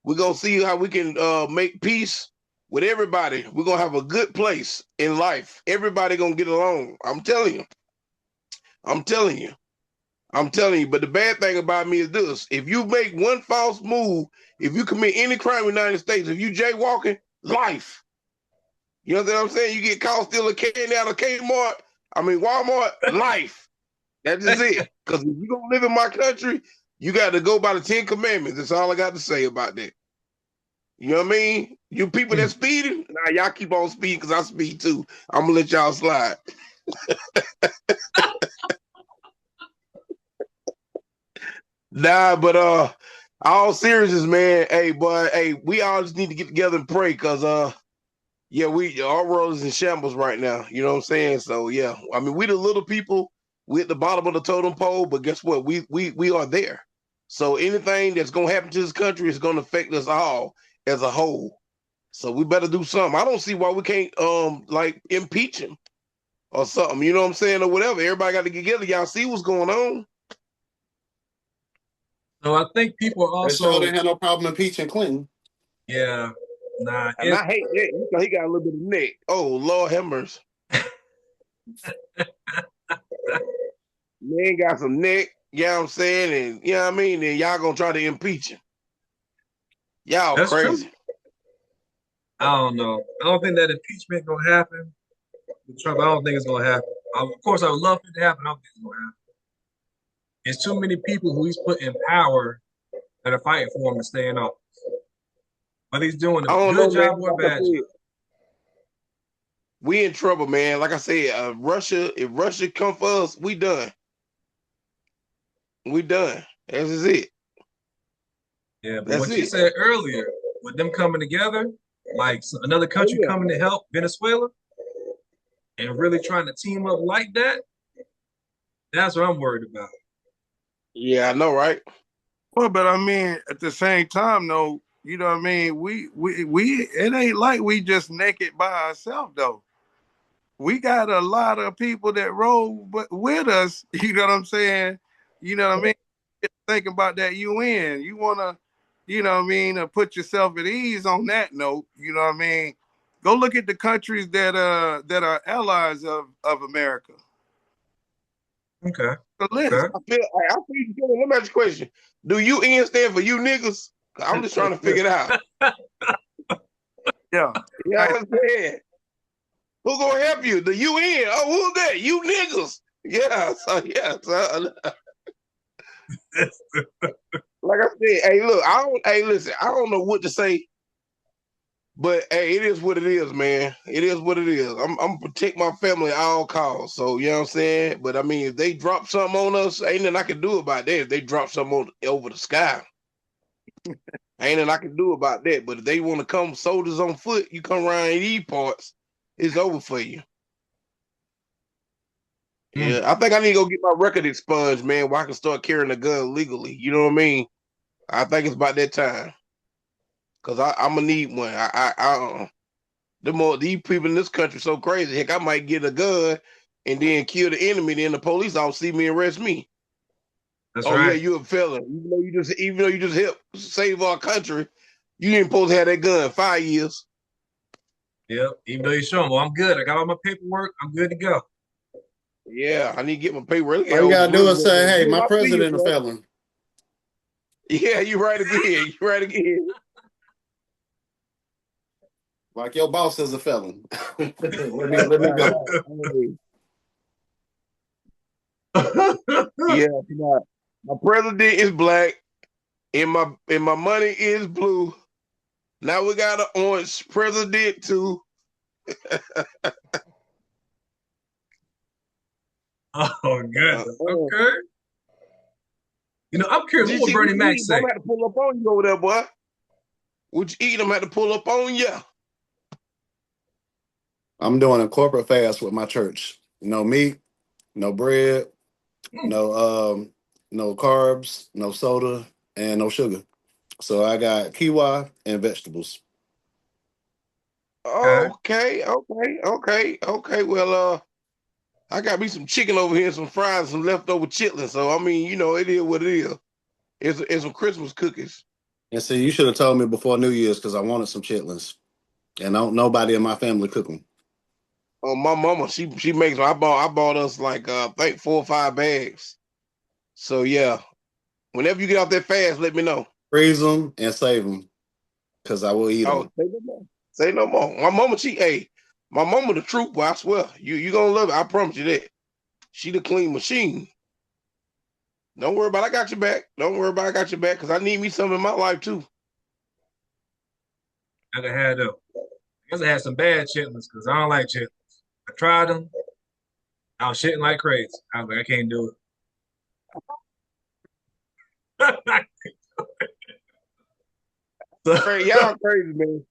We're gonna see how we can make peace with everybody. We're gonna have a good place in life. Everybody gonna get along. I'm telling you. I'm telling you. I'm telling you. But the bad thing about me is this: if you make one false move, if you commit any crime in the United States, if you jaywalking, life. You know what I'm saying? You get caught stealing candy out of Kmart, Walmart, life. That is it. Because if you're gonna live in my country, you got to go by the 10 Commandments. That's all I got to say about that. You know what I mean? You people that speeding, now y'all keep on speeding because I speed too. I'm gonna let y'all slide. Nah, but all seriousness, man. Hey, boy, hey, we all just need to get together and pray because yeah, our world is in shambles right now. You know what I'm saying? So yeah, we the little people, we at the bottom of the totem pole, but guess what? We are there. So anything that's gonna happen to this country is gonna affect us all as a whole. So we better do something. I don't see why we can't like impeach him or something. You know what I'm saying, or whatever. Everybody got to get together. Y'all see what's going on. So I think people are They sure also, didn't have no problem impeaching Clinton. yeah, nah, And I hate that. He got a little bit of neck. Oh Lord have mercy. Man got some neck, you know what I'm saying? And you know what I mean? And y'all gonna try to impeach him. Y'all that's true. crazy. I don't know. I don't think that impeachment gonna happen with Trump. I don't think it's gonna happen. Of course, I would love for it to happen. I don't think it's gonna happen. There's too many people who he's put in power that are fighting for him to stay in office. Whether he's doing I a don't know, good man. job or a Like I bad said, job. we in trouble, man. Like I said, if Russia come for us, we done. We done. This is it. Yeah, but That's what you it. said earlier, with them coming together, like another Oh country yeah. coming to help Venezuela and really trying to team up like that, that's what I'm worried about. Yeah, I know, right? Well, but I mean, at the same time, though, you know what I mean? We it ain't like we just naked by ourselves, though. We got a lot of people that roll with us. You know what I'm saying? You know what I mean? Think about that UN. You wanna, you know what I mean, put yourself at ease on that note. You know what I mean? Go look at the countries that are allies of America. Okay. The list. Okay. I feel you. Let me ask you a question. Do UN stand for you niggas? I'm just trying to figure it out. Yeah. You know Right. what I'm saying? Who gonna help you? The UN. Oh, who's that? You niggas. Yeah. So yeah. So, like I said, hey, look, listen, I don't know what to say, but hey, it is what it is, man. It is what it is. I'm gonna protect my family at all costs. So you know what I'm saying? But I mean, if they drop something on us, ain't nothing I can do about that. If they drop something over the sky, ain't nothing I can do about that. But if they want to come soldiers on foot, you come around these parts, it's over for you. Mm. Yeah, I think I need to go get my record expunged, man, where I can start carrying a gun legally. You know what I mean? I think it's about that time. Cause I'm gonna need one. These people in this country so crazy. Heck, I might get a gun and then kill the enemy. Then the police all see me and arrest me. That's Oh yeah, right. you a felon. Even though you just helped save our country, you ain't supposed to have that gun 5 years. Yep. Even though you show them, well, I'm good. I got all my paperwork. I'm good to go. Yeah, I need to get my paper. Look at All you old gotta do is Elizabeth. say, "Hey, my I see you, president a bro. felon." Yeah, you right again. You right again. Like your boss is a felon. let me go. Hey, yeah, my president is black, and my money is blue. Now we got an orange president too. Oh goodness. Uh, Okay. You know, I'm curious. What would GG, what Bernie you Mac eat? I'm say? gonna have to pull up on you over there, boy. What you eat? I'm gonna have to pull up on you. I'm doing a corporate fast with my church. No meat, no bread, Hmm, no carbs, no soda, and no sugar. So I got quinoa and vegetables. okay. Okay. Well, I got me some chicken over here, some fries, some leftover chitlins. So I mean, it is what it is. It's some Christmas cookies. And see, you should have told me before New Year's because I wanted some chitlins, and don't nobody in my family cook them. Oh, my mama, she makes. I bought us like I think 4 or 5 bags. So yeah, whenever you get off that fast, let me know. Freeze them and save them because I will eat Oh, them. say no more. Say no more. My mama, my mama the truth, boy. I swear, you gonna love it. I promise you that. She the clean machine. Don't worry about. It. I got your back. Don't worry about. It. I got your back because I need me some in my life too. I could have them. I guess I had some bad chitlins because I don't like chitlins. I tried them. I was shitting like crazy. I was like, I can't do it. So, Y'all crazy, man.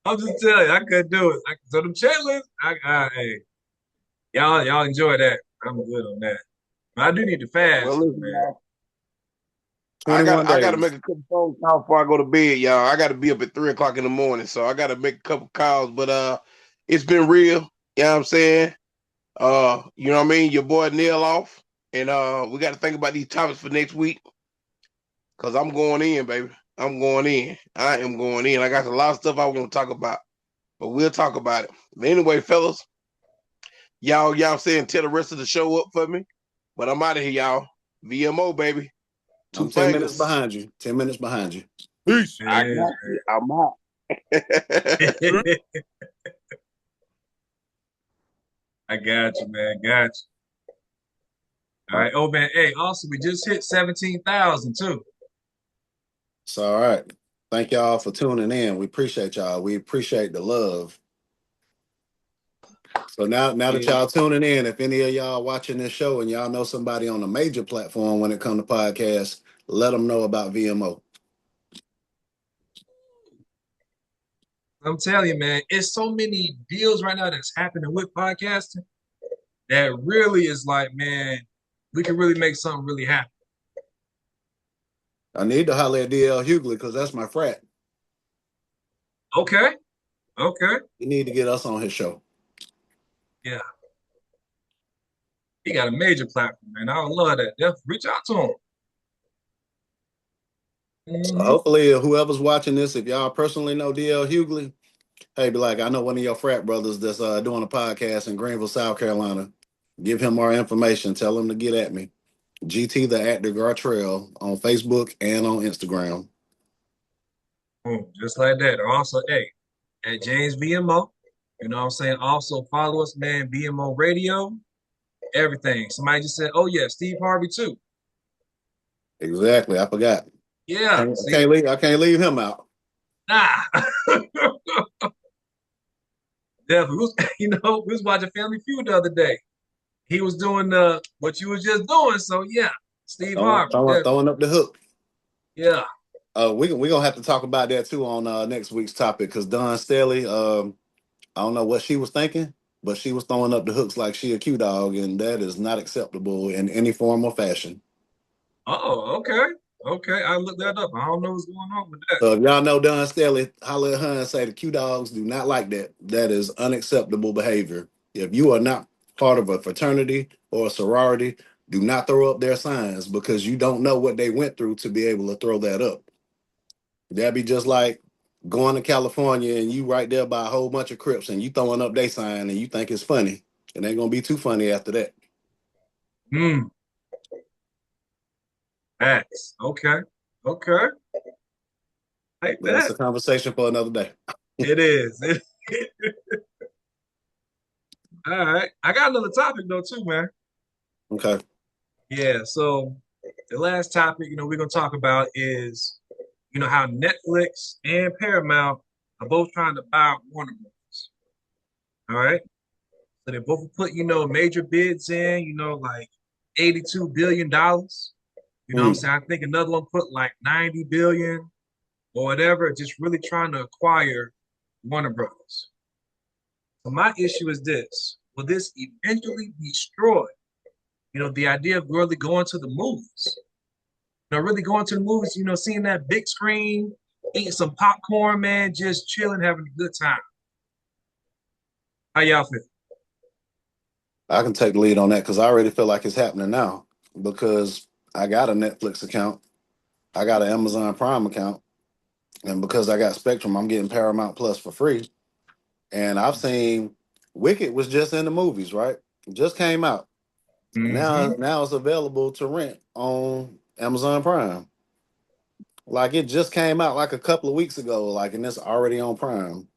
I'm just telling you, I couldn't do it. So them chitlins, hey, y'all enjoy that. I'm good on that. But I do need to Well, fast, though, listen, man. y'all. 21 I gotta days. make a couple phone calls before I go to bed, y'all. I gotta be up at 3 o'clock in the morning, so I gotta make a couple calls. But it's been real. You know what I'm saying? You know what I mean? Your boy Neil off. And we gotta think about these topics for next week. Cause I'm going in, baby. I'm going in. I am going in. I got a lot of stuff I want to talk about. But we'll talk about it. But anyway, fellas, y'all saying tell the rest of the show up for me. But I'm out of here, y'all. VMO, baby. Two I'm 10 minutes fingers. behind you. 10 minutes behind you. Peace. It I is, got you. I'm out. man. I got you, man. Got you. All right. Oh, man. Hey, also, we just hit 17,000, too. It's all right. Thank y'all for tuning in. We appreciate y'all. We appreciate the love. So now that Yeah. y'all tuning in, if any of y'all watching this show and y'all know somebody on a major platform when it comes to podcasts, let them know about VMO. I'm telling you, man, it's so many deals right now that's happening with podcasting that really is like, man, we can really make something really happen. I need to holler at DL Hughley because that's my frat. Okay. Okay. You need to get us on his show. Yeah. He got a major platform, man. I would love that. Definitely reach out to him. So Mm-hmm. hopefully, whoever's watching this, if y'all personally know DL Hughley, hey, be like, I know one of your frat brothers that's doing a podcast in Greenville, South Carolina. Give him our information. Tell him to get at me. GT the Actor Gartrell on Facebook and on Instagram. Boom. Just like that. Or also, hey, at James VMO, you know what I'm saying? Also follow us, man, VMO Radio, everything. Somebody just said, oh, yeah, Steve Harvey, too. Exactly. I forgot. Yeah. See, I can't leave him out. nah. Definitely. We was watching Family Feud the other day. He was doing what you was just doing. So yeah, Steve Harvey. Throwing up the hook. Yeah. We gonna have to talk about that too on next week's topic because Don Staley, I don't know what she was thinking, but she was throwing up the hooks like she a Q dog, and that is not acceptable in any form or fashion. Oh, okay. Okay. I looked that up. I don't know what's going on with that. So if y'all know Don Staley, holler at her and say the Q dogs do not like that. That is unacceptable behavior. If you are not part of a fraternity or a sorority, do not throw up their signs because you don't know what they went through to be able to throw that up. That'd be just like going to California and you right there by a whole bunch of Crips and you throwing up their sign and you think it's funny. It ain't gonna be too funny after that. Hmm. Facts. Okay. Okay. Like But that's that. a conversation for another day. It is. All right. I got another topic though too, man. Okay. Yeah. So the last topic, we're gonna talk about is, how Netflix and Paramount are both trying to buy Warner Bros. All right. So they both put, major bids in, like $82 billion. You know what I'm Mm. saying? I think another one put like 90 billion or whatever, just really trying to acquire Warner Brothers. So my issue is this. Will this eventually destroy, the idea of really going to the movies? Really going to the movies, seeing that big screen, eating some popcorn, man, just chilling, having a good time. How y'all feel? I can take the lead on that because I already feel like it's happening now because I got a Netflix account. I got an Amazon Prime account. And because I got Spectrum, I'm getting Paramount Plus for free. And I've seen Wicked was just in the movies, right? It just came out. Mm-hmm. Now it's available to rent on Amazon Prime. Like it just came out like a couple of weeks ago, like and it's already on Prime.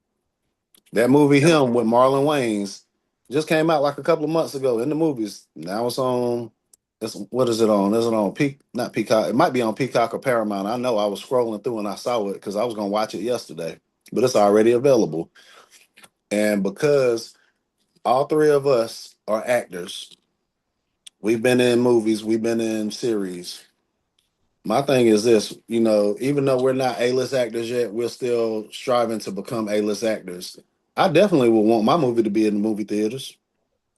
That movie Yep. Him with Marlon Wayans just came out like a couple of months ago in the movies. Now it's on it's what is it on? Is it on Peak not Peacock? It might be on Peacock or Paramount. I know I was scrolling through and I saw it because I was gonna watch it yesterday. But it's already available. And because all three of us are actors, we've been in movies, we've been in series. My thing is this, even though we're not A-list actors yet, we're still striving to become A-list actors. I definitely would want my movie to be in the movie theaters.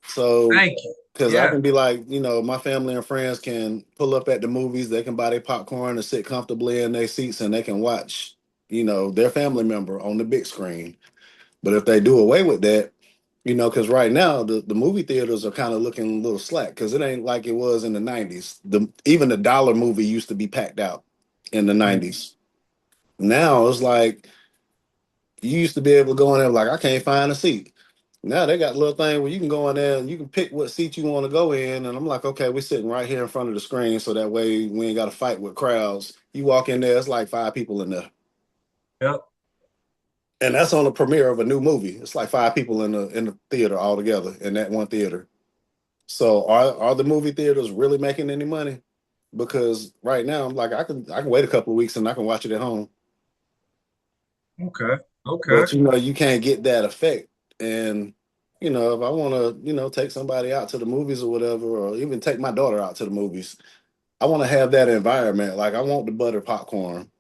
So, Thank you. because I Yeah. can be like, my family and friends can pull up at the movies, they can buy their popcorn and sit comfortably in their seats and they can watch, their family member on the big screen. But if they do away with that, because right now the movie theaters are kind of looking a little slack because it ain't like it was in the 90s. Even the dollar movie used to be packed out in the Mm, 90s. Now it's like you used to be able to go in there like I can't find a seat. Now they got a little thing where you can go in there and you can pick what seat you want to go in. And I'm like, okay, we're sitting right here in front of the screen, so that way we ain't got to fight with crowds. You walk in there, it's like five people in there. yep. And that's on the premiere of a new movie. It's like five people in the theater all together in that one theater. So are the movie theaters really making any money? Because right now I'm like I can wait a couple of weeks and I can watch it at home. Okay. Okay. But you can't get that effect. And if I want to, take somebody out to the movies or whatever, or even take my daughter out to the movies, I want to have that environment. Like I want the butter popcorn.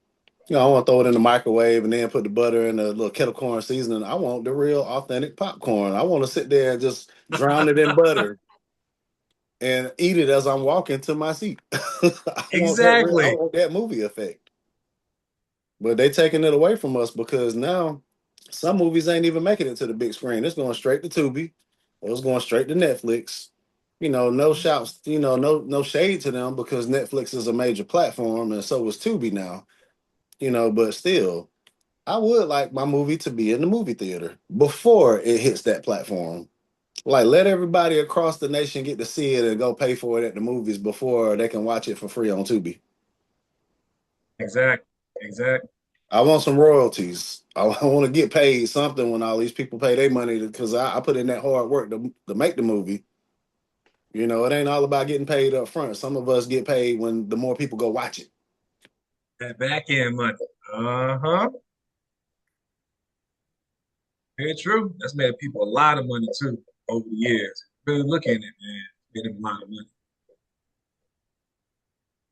I want to throw it in the microwave and then put the butter in a little kettle corn seasoning. I want the real authentic popcorn. I want to sit there and just drown it in butter and eat it as I'm walking to my seat. I want that real. I Exactly. want that movie effect. But they taking it away from us because now some movies ain't even making it to the big screen. It's going straight to Tubi, or it's going straight to Netflix. No shouts, no shade to them because Netflix is a major platform and so is Tubi now. But still, I would like my movie to be in the movie theater before it hits that platform. Like let everybody across the nation get to see it and go pay for it at the movies before they can watch it for free on Tubi. Exactly. Exactly. I want some royalties. I want to get paid something when all these people pay their money because I put in that hard work to make the movie. It ain't all about getting paid up front. Some of us get paid when the more people go watch it. That back end money. Uh-huh. Very true. That's made people a lot of money too over the years. Really look at it, man. Made them a lot of money.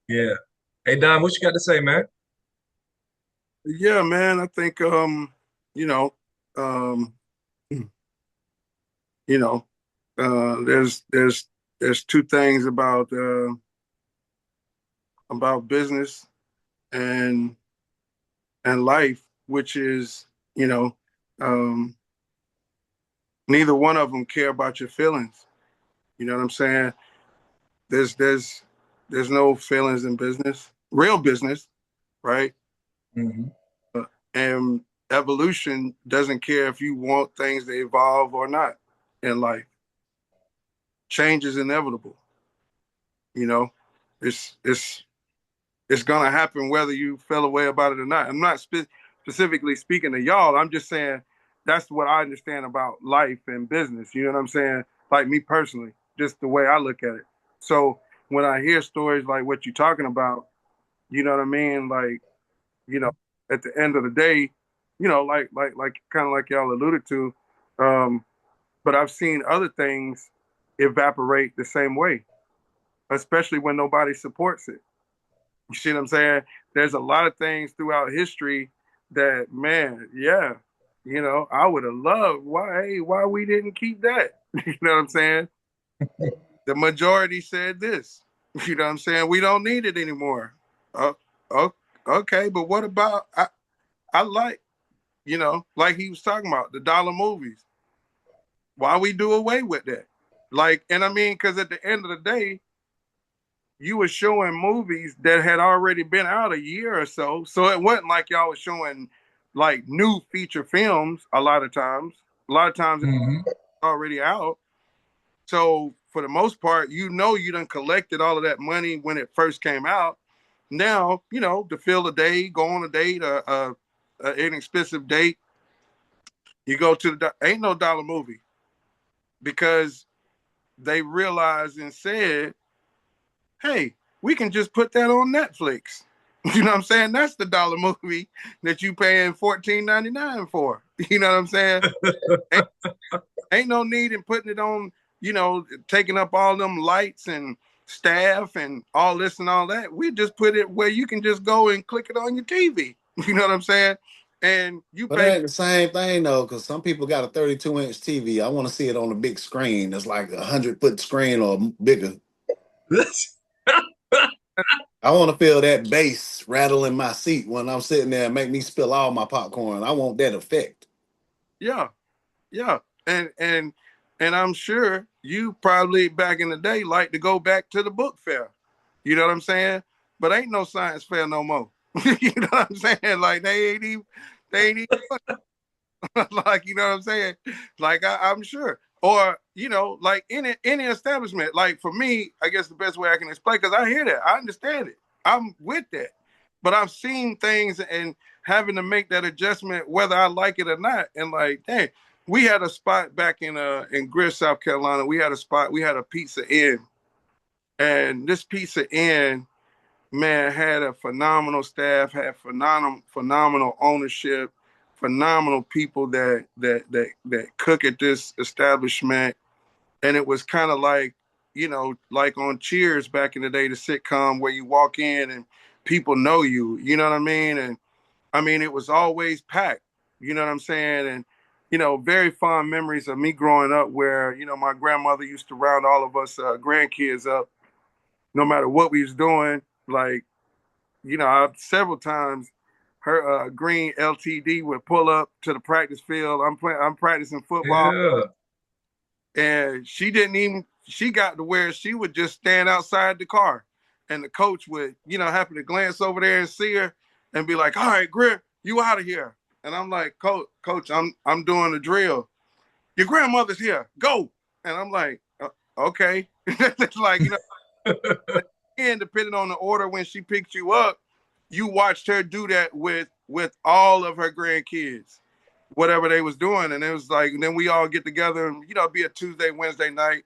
Yeah. Hey Don, what you got to say, man? Yeah, man. I think you know, um, you know, there's two things about business and life, which is, you know, um, neither one of them care about your feelings. You know what I'm saying? There's there's there's no feelings in business, real business, right? Hmm. And evolution doesn't care if you want things to evolve or not in life. Change is inevitable. You know, it's it's it's gonna happen whether you feel a way about it or not. I'm not specifically speaking to y'all. I'm just saying that's what I understand about life and business. You know what I'm saying? Like me personally, just the way I look at it. So when I hear stories like what you're talking about, you know what I mean? Like, you know, at the end of the day, like kind of like y'all alluded to, um, but I've seen other things evaporate the same way, especially when nobody supports it. You see what I'm saying? There's a lot of things throughout history that, man, yeah, I would have loved why we didn't keep that. You know what I'm saying? The majority said this. You know what I'm saying? We don't need it anymore. Oh, oh, okay, but what about I like, like he was talking about the dollar movies. Why we do away with that? Like, and I mean, because at the end of the day, you were showing movies that had already been out a year or so. So it wasn't like y'all was showing like new feature films a lot of times. A lot of times it's Mm-hmm. already out. So for the most part, you know you done collected all of that money when it first came out. Now, you know, to fill a day, go on a date, an inexpensive date, you go to ain't no dollar movie because they realized and said, hey, we can just put that on Netflix. You know what I'm saying? That's the dollar movie that you paying $14.99 for. You know what I'm saying? Ain't, ain't no need in putting it on, you know, taking up all them lights and staff and all this and all that. We just put it where you can just go and click it on your TV. You know what I'm saying? And you But pay. it ain't the same thing though, because some people got a 32-inch TV. I want to see it on a big screen. It's like 100-foot screen or bigger. I want to feel that bass rattle in my seat when I'm sitting there and make me spill all my popcorn. I want that effect. Yeah, yeah. And I'm sure you probably back in the day like to go back to the book fair. You know what I'm saying? But ain't no science fair no more. You know what I'm saying? Like they ain't even like, you know what I'm saying? Like I'm sure. Or, you know, like any establishment. Like for me, I guess the best way I can explain, because I hear that. I understand it. I'm with that. But I've seen things and having to make that adjustment whether I like it or not. And like, dang, we had a spot back in Greer, South Carolina. We had a spot, we had a Pizza Inn. And this Pizza Inn, man, had a phenomenal staff, had phenomenal ownership, phenomenal people that cook at this establishment. And it was kind of like, you know, like on Cheers back in the day, the sitcom where you walk in and people know you, you know what I mean? And I mean, it was always packed, you know what I'm saying? And, you know, very fond memories of me growing up where, you know, my grandmother used to round all of us grandkids up, no matter what we was doing. Like, you know, several times her green LTD would pull up to the practice field. I'm practicing football, Yeah. and she didn't even. She got to where she would just stand outside the car, and the coach would, you know, happen to glance over there and see her, and be like, "All right, Greer, you out of here." And I'm like, "Coach, I'm doing the drill. Your grandmother's here. Go." And I'm like, "Okay." It's like, you know, and depending on the order when she picked you up, you watched her do that with all of her grandkids, whatever they was doing. And it was like, and then we all get together and, you know, it'd be a Tuesday, Wednesday night,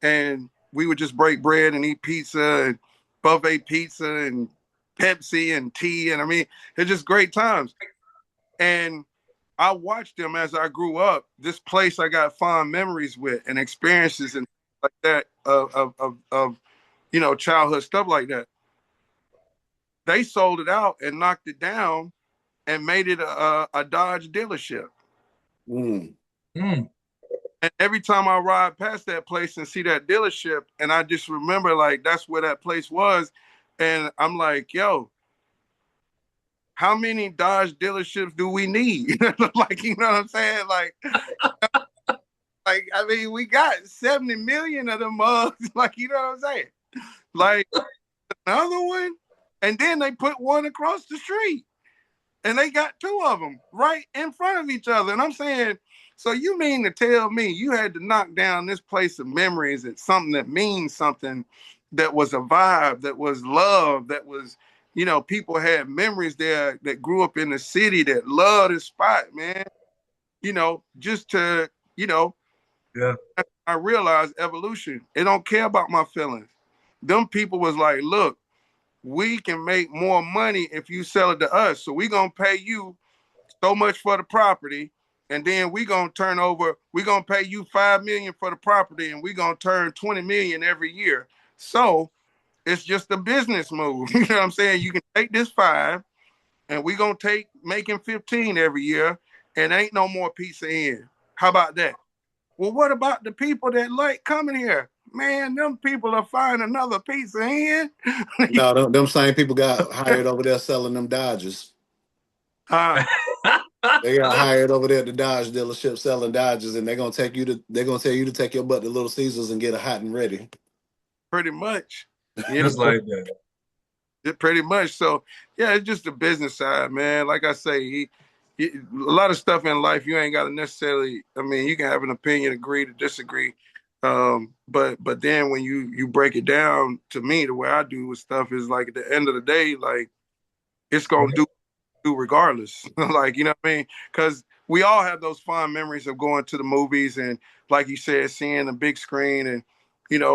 and we would just break bread and eat pizza and buffet pizza and Pepsi and tea. And I mean, it's just great times. And I watched them as I grew up. This place I got fond memories with and experiences and like that of you know, childhood stuff like that. They sold it out and knocked it down and made it a Dodge dealership. Mm. Mm. And every time I ride past that place and see that dealership, and I just remember like that's where that place was, and I'm like, yo, how many Dodge dealerships do we need? Like, you know what I'm saying? Like I mean, we got 70 million of them mugs. Like, you know what I'm saying? Like another one, and then they put one across the street. And they got two of them right in front of each other. And I'm saying, so you mean to tell me you had to knock down this place of memories at something that means something, that was a vibe, that was love, that was, you know, people had memories there that grew up in the city that loved this spot, man. You know, just to, you know, Yeah. I realized evolution. It don't care about my feelings. Them people was like, look, we can make more money if you sell it to us. So we gonna pay you so much for the property, and then we're gonna pay you 5 million for the property, and we're gonna turn 20 million every year. So it's just a business move. You know what I'm saying? You can take this 5, and we're gonna take making 15 every year, and ain't no more Pizza Inn. How about that? Well, what about the people that like coming here? Man, them people are find another Pizza Inn. No, them same people got hired over there selling them Dodges. uh, They got hired over there at the Dodge dealership selling Dodges, and they're gonna tell you to take your butt to Little Caesars and get a hot and ready. Pretty much. You know, Just like that. pretty much. So yeah, it's just the business side, man. Like I say, a lot of stuff in life you ain't got to necessarily. I mean, you can have an opinion, agree to disagree. But then when you break it down, to me, the way I do with stuff is like at the end of the day, like it's gonna do regardless. Like, you know what I mean? Because we all have those fond memories of going to the movies and, like you said, seeing the big screen and,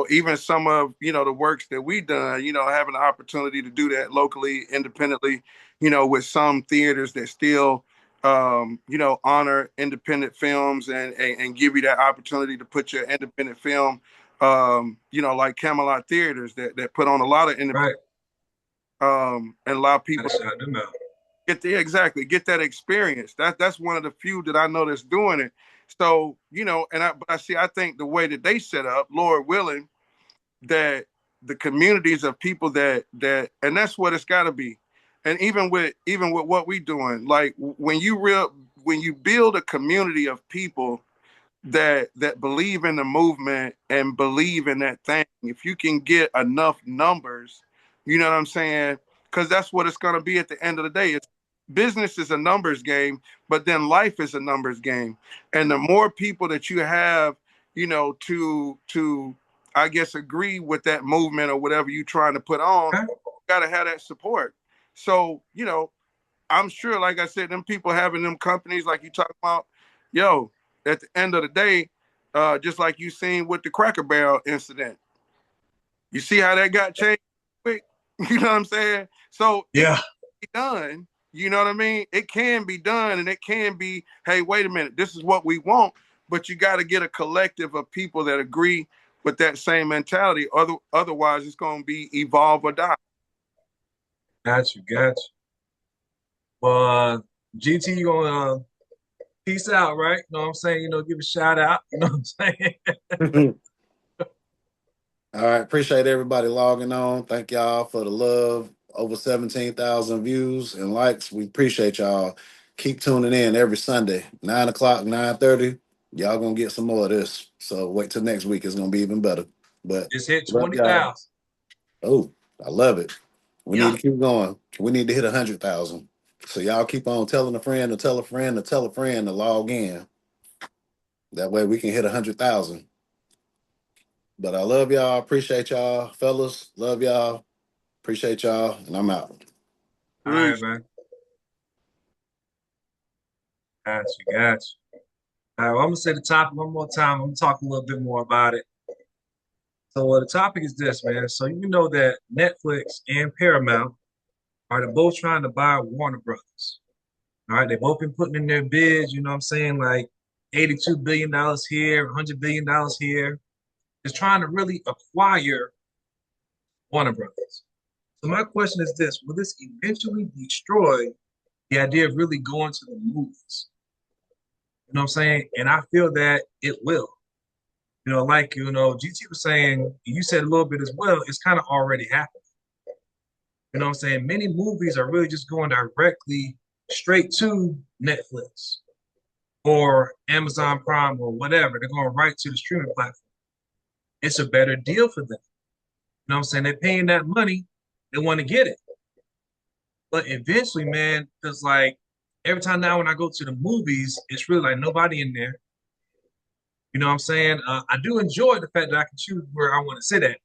even some of, the works that we done, having the opportunity to do that locally, independently, with some theaters that still, honor independent films and give you that opportunity to put your independent film, like Camelot Theaters that put on a lot of independent, Right. and allow Gotta people shout them out. get that experience. That's one of the few that I know that's doing it. So but I see. I think the way that they set up, Lord willing, that the communities of people and that's what it's got to be. And even with what we doing, like when you build a community of people that believe in the movement and believe in that thing. If you can get enough numbers, you know what I'm saying? Because that's what it's going to be at the end of the day. It's business is a numbers game, but then life is a numbers game. And the more people that you have, to I guess agree with that movement or whatever you're trying to put on, Okay. you got to have that support. So I'm sure, like I said, them people having them companies like you talk about, yo, at the end of the day, just like you seen with the Cracker Barrel incident, you see how that got changed quick? You know what I'm saying? So it can Yeah. be done. You know what I mean? It can be done, and it can be, hey, wait a minute, this is what we want, but you got to get a collective of people that agree with that same mentality. Otherwise, it's going to be evolve or die. Got you. Got you. Well, GT, you gonna peace out, right? You know what I'm saying? Give a shout out. You know what I'm saying? All right, appreciate everybody logging on. Thank y'all for the love. Over 17,000 views and likes. We appreciate y'all. Keep tuning in every Sunday, 9 o'clock, 9:30. Y'all gonna get some more of this. So wait till next week. It's gonna be even better. But Just hit love y'all. 20,000. Oh, I love it. We need Yeah. to keep going. We need to hit 100,000. So y'all keep on telling a friend to tell a friend to tell a friend to log in. That way we can hit 100,000. But I love y'all. Appreciate y'all, fellas. Love y'all. Appreciate y'all. And I'm out. All right, man. Got you. Got you. All right, well, I'm gonna say the topic one more time. I'm gonna talk a little bit more about it. So the topic is this, man. So you know that Netflix and Paramount are both trying to buy Warner Brothers. All right, they've both been putting in their bids, you know what I'm saying? Like $82 billion here, $100 billion here. Just trying to really acquire Warner Brothers. So my question is this: will this eventually destroy the idea of really going to the movies? You know what I'm saying? And I feel that it will. Like GT was saying, you said a little bit as well, it's kind of already happened. You know what I'm saying? Many movies are really just going directly straight to Netflix or Amazon Prime or whatever. They're going right to the streaming platform. It's a better deal for them. You know what I'm saying? They're paying that money, they want to get it. But eventually, man, because like every time now when I go to the movies, it's really like nobody in there. You know what I'm saying? I do enjoy the fact that I can choose where I want to sit at.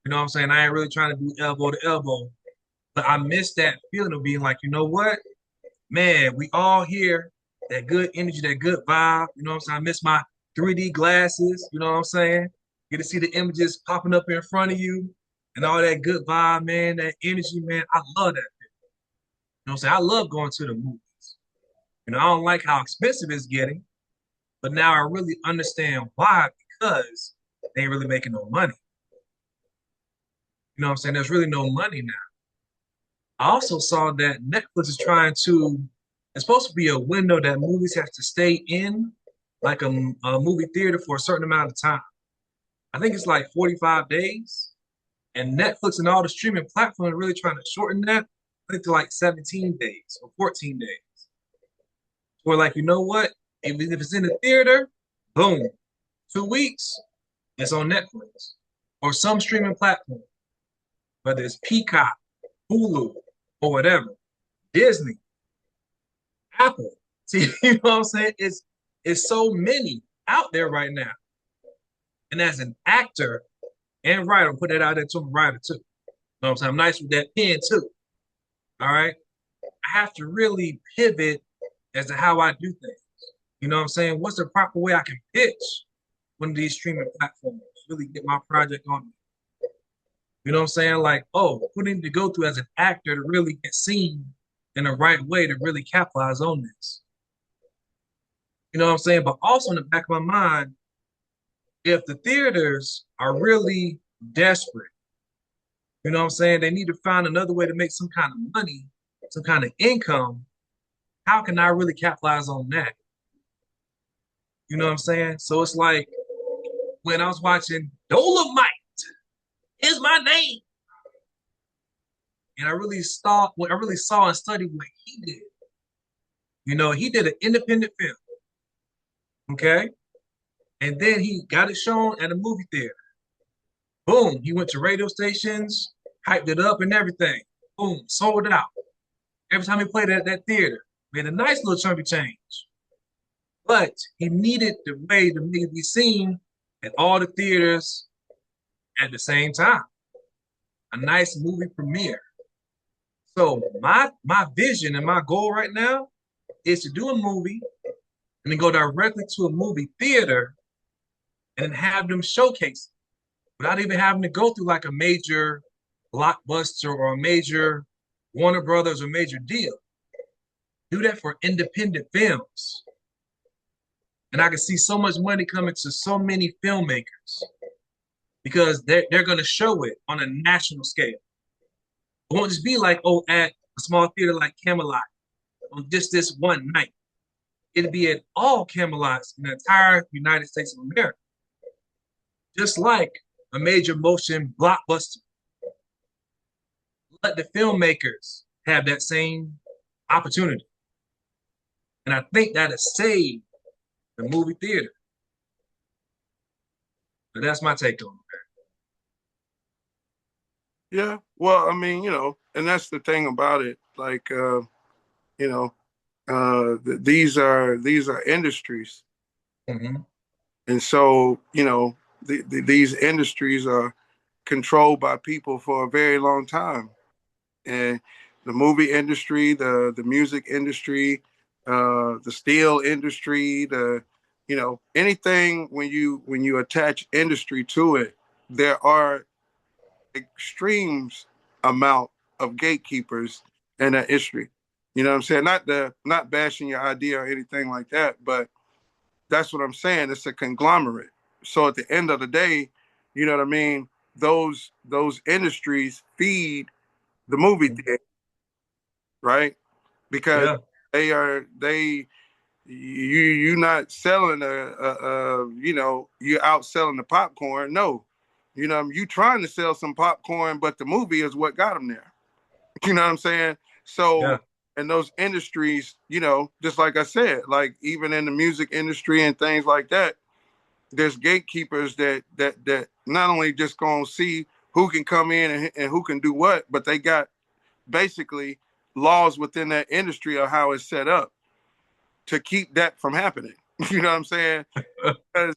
You know what I'm saying? I ain't really trying to do elbow to elbow, but I miss that feeling of being like, you know what? Man, we all here, that good energy, that good vibe. You know what I'm saying? I miss my 3D glasses. You know what I'm saying? Get to see the images popping up in front of you and all that good vibe, man, that energy, man. I love that. You know what I'm saying? I love going to the movies. I don't like how expensive it's getting, but now I really understand why, because they ain't really making no money. You know what I'm saying? There's really no money now. I also saw that Netflix is trying to, it's supposed to be a window that movies have to stay in, like a movie theater for a certain amount of time. I think it's like 45 days. And Netflix and all the streaming platforms are really trying to shorten that, I think to like 17 days or 14 days. Where like, you know what? If it's in the theater, boom, 2 weeks, it's on Netflix or some streaming platform. whether it's Peacock, Hulu, or whatever, Disney, Apple. See, you know what I'm saying? It's so many out there right now. And as an actor and writer, put that out there to a writer too. You know what I'm saying? I'm nice with that pen too. All right. I have to really pivot as to how I do things. You know what I'm saying? What's the proper way I can pitch one of these streaming platforms? Really get my project on. You know what I'm saying? Like, oh, what do I need to go through as an actor to really get seen in the right way to really capitalize on this? You know what I'm saying? But also in the back of my mind, if the theaters are really desperate, you know what I'm saying? They need to find another way to make some kind of money, some kind of income. How can I really capitalize on that? You know what I'm saying? So it's like when I was watching Dolomite is my name. And I really saw and studied what he did. You know, he did an independent film. Okay. And then he got it shown at a movie theater. Boom. He went to radio stations, hyped it up and everything. Boom. Sold out. Every time he played at that theater, made a nice little chunky change. But he needed the way to make it be seen at all the theaters at the same time. A nice movie premiere. So my vision and my goal right now is to do a movie and then go directly to a movie theater and then have them showcase it without even having to go through like a major blockbuster or a major Warner Brothers or major deal. Do that for independent films. And I can see so much money coming to so many filmmakers because they're going to show it on a national scale. It won't just be like, oh, at a small theater like Camelot on just this one night. It'll be at all Camelots in the entire United States of America. Just like a major motion blockbuster. Let the filmmakers have that same opportunity. And I think that'll save the movie theater. But that's my take on it. Yeah. Well, I mean, and that's the thing about it. Like, you know, these are industries, mm-hmm. and so these industries are controlled by people for a very long time, and the movie industry, the music industry, the steel industry, anything when you attach industry to it, there are extremes amount of gatekeepers in that industry. You know what I'm saying? Not bashing your idea or anything like that, but that's what I'm saying. It's a conglomerate. So at the end of the day, you know what I mean? Those industries feed the movie theater, right? Because Yeah. they you not selling you're outselling the popcorn. No, you trying to sell some popcorn, but the movie is what got them there. You know what I'm saying? Yeah. So in those industries, just like I said, like even in the music industry and things like that, there's gatekeepers that not only just gonna see who can come in and who can do what, but they got basically laws within that industry of how it's set up to keep that from happening. You know what I'm saying? Because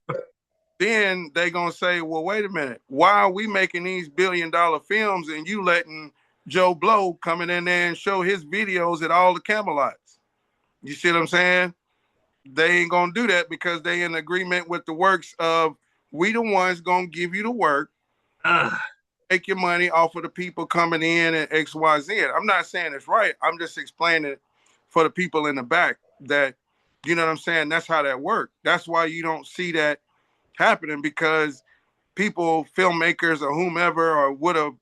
then they gonna say, well, wait a minute, why are we making these $billion films and you letting Joe Blow coming in there and show his videos at all the Camelots? You see what I'm saying? They ain't gonna do that because they in agreement with the works of we the ones gonna give you the work, make your money off of the people coming in and XYZ. I'm not saying it's right. I'm just explaining it for the people in the back that, you know what I'm saying? That's how that works. That's why you don't see that happening because people, filmmakers or whomever, or would have,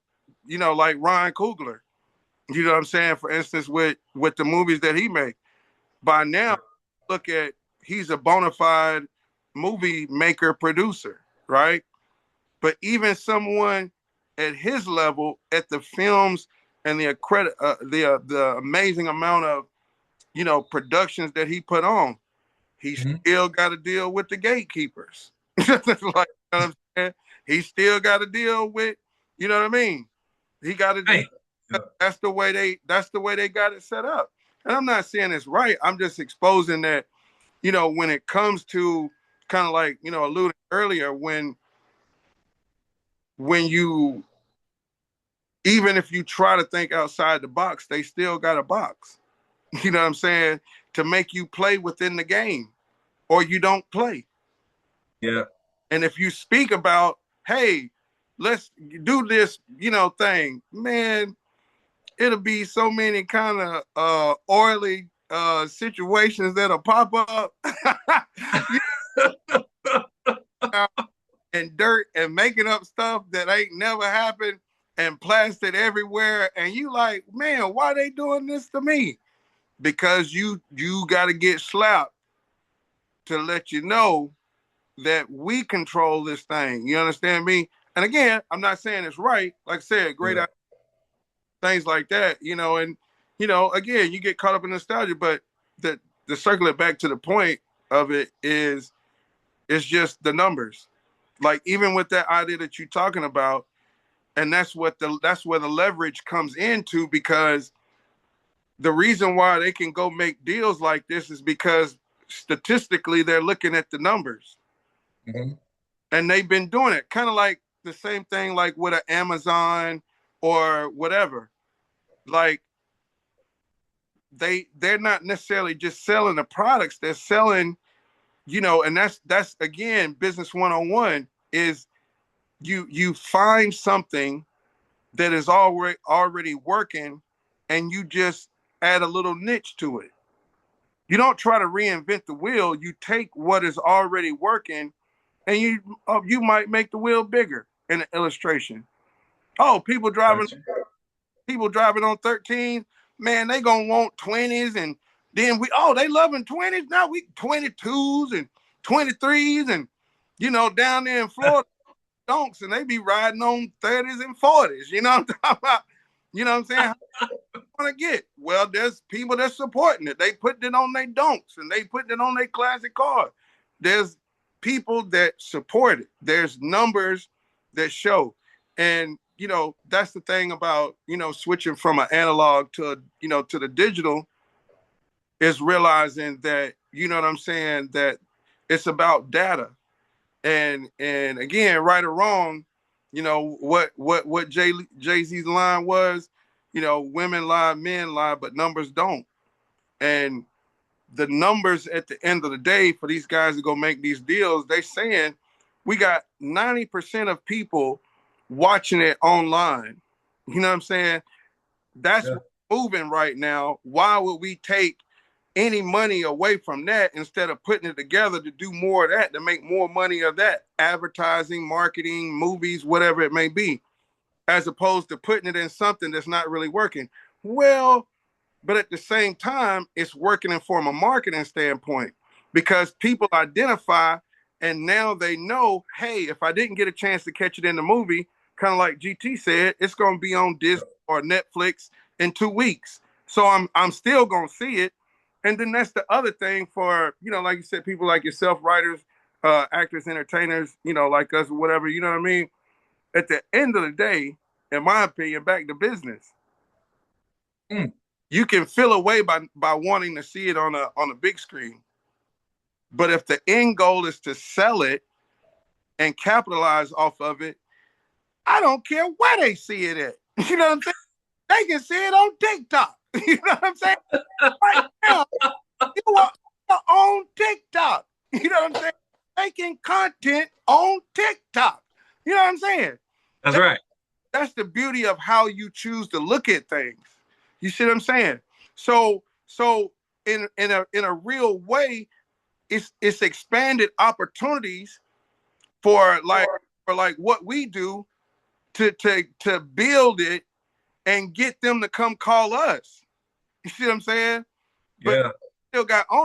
like Ryan Coogler, you know what I'm saying? For instance, with the movies that he made. By now, look at, he's a bona fide movie maker, producer, right? But even someone at his level, at the films and the amazing amount of productions that he put on, he Mm-hmm. still got to deal with the gatekeepers. Like, you know what I'm saying? He still got to deal with, you know what I mean? He got it. Hey, yeah, That's the way they got it set up. And I'm not saying it's right. I'm just exposing that, when it comes to kind of like, alluding earlier, when you, even if you try to think outside the box, they still got a box. You know what I'm saying? To make you play within the game, or you don't play. yeah, And if you speak about, hey, let's do this, thing, man, it'll be so many kind of oily situations that'll pop up. You know, and dirt and making up stuff that ain't never happened and plastered everywhere. And you like, man, why they doing this to me? Because you got to get slapped to let you know that we control this thing. You understand me? And again, I'm not saying it's right. Like I said, great yeah, things like that, and again, you get caught up in nostalgia, but the circle it back to the point of it is it's just the numbers. Like even with that idea that you're talking about, and that's where the leverage comes into, because the reason why they can go make deals like this is because statistically they're looking at the numbers. mm-hmm. And they've been doing it kind of like the same thing like with an Amazon or whatever. Like they're not necessarily just selling the products, they're selling, and that's again business 101 is you find something that is already working, and you just add a little niche to it. You don't try to reinvent the wheel. You take what is already working, and you might make the wheel bigger in an illustration. Oh, Gotcha. people driving on 13, man, they gonna want 20s, and then they loving 20s. Now we 22s and 23s, and down there in Florida, donks, and they be riding on 30s and 40s. You know what I'm talking about? You know what I'm saying? Want to get? Well, there's people that's supporting it. They putting it on their donks and they putting it on their classic car. There's people that support it. There's numbers that show. And that's the thing about switching from an analog to to the digital, is realizing that what I'm saying, that it's about data. And again, right or wrong, what Jay-Z's line was, women lie, men lie, but numbers don't. And the numbers at the end of the day for these guys to go make these deals, they saying we got 90% of people watching it online. You know what I'm saying? That's Yeah, what's moving right now. Why would we take any money away from that instead of putting it together to do more of that, to make more money of that? Advertising, marketing, movies, whatever it may be, as opposed to putting it in something that's not really working. Well, but at the same time, it's working from a marketing standpoint, because people identify, and now they know, hey, if I didn't get a chance to catch it in the movie, kind of like GT said, it's going to be on Disney or Netflix in 2 weeks. So I'm still going to see it. And then that's the other thing for, like you said, people like yourself, writers, actors, entertainers, like us, whatever, you know what I mean? At the end of the day, in my opinion, back to business. mm, You can feel a way by wanting to see it on a big screen. But if the end goal is to sell it and capitalize off of it, I don't care where they see it at. You know what I'm saying? They can see it on TikTok. You know what I'm saying? Right now, you are on TikTok. You know what I'm saying? Making content on TikTok. You know what I'm saying? that's right. That's the beauty of how you choose to look at things. You see what I'm saying? So in a real way, it's expanded opportunities for like what we do to build it and get them to come call us. You see what I'm saying? But Yeah. still got owners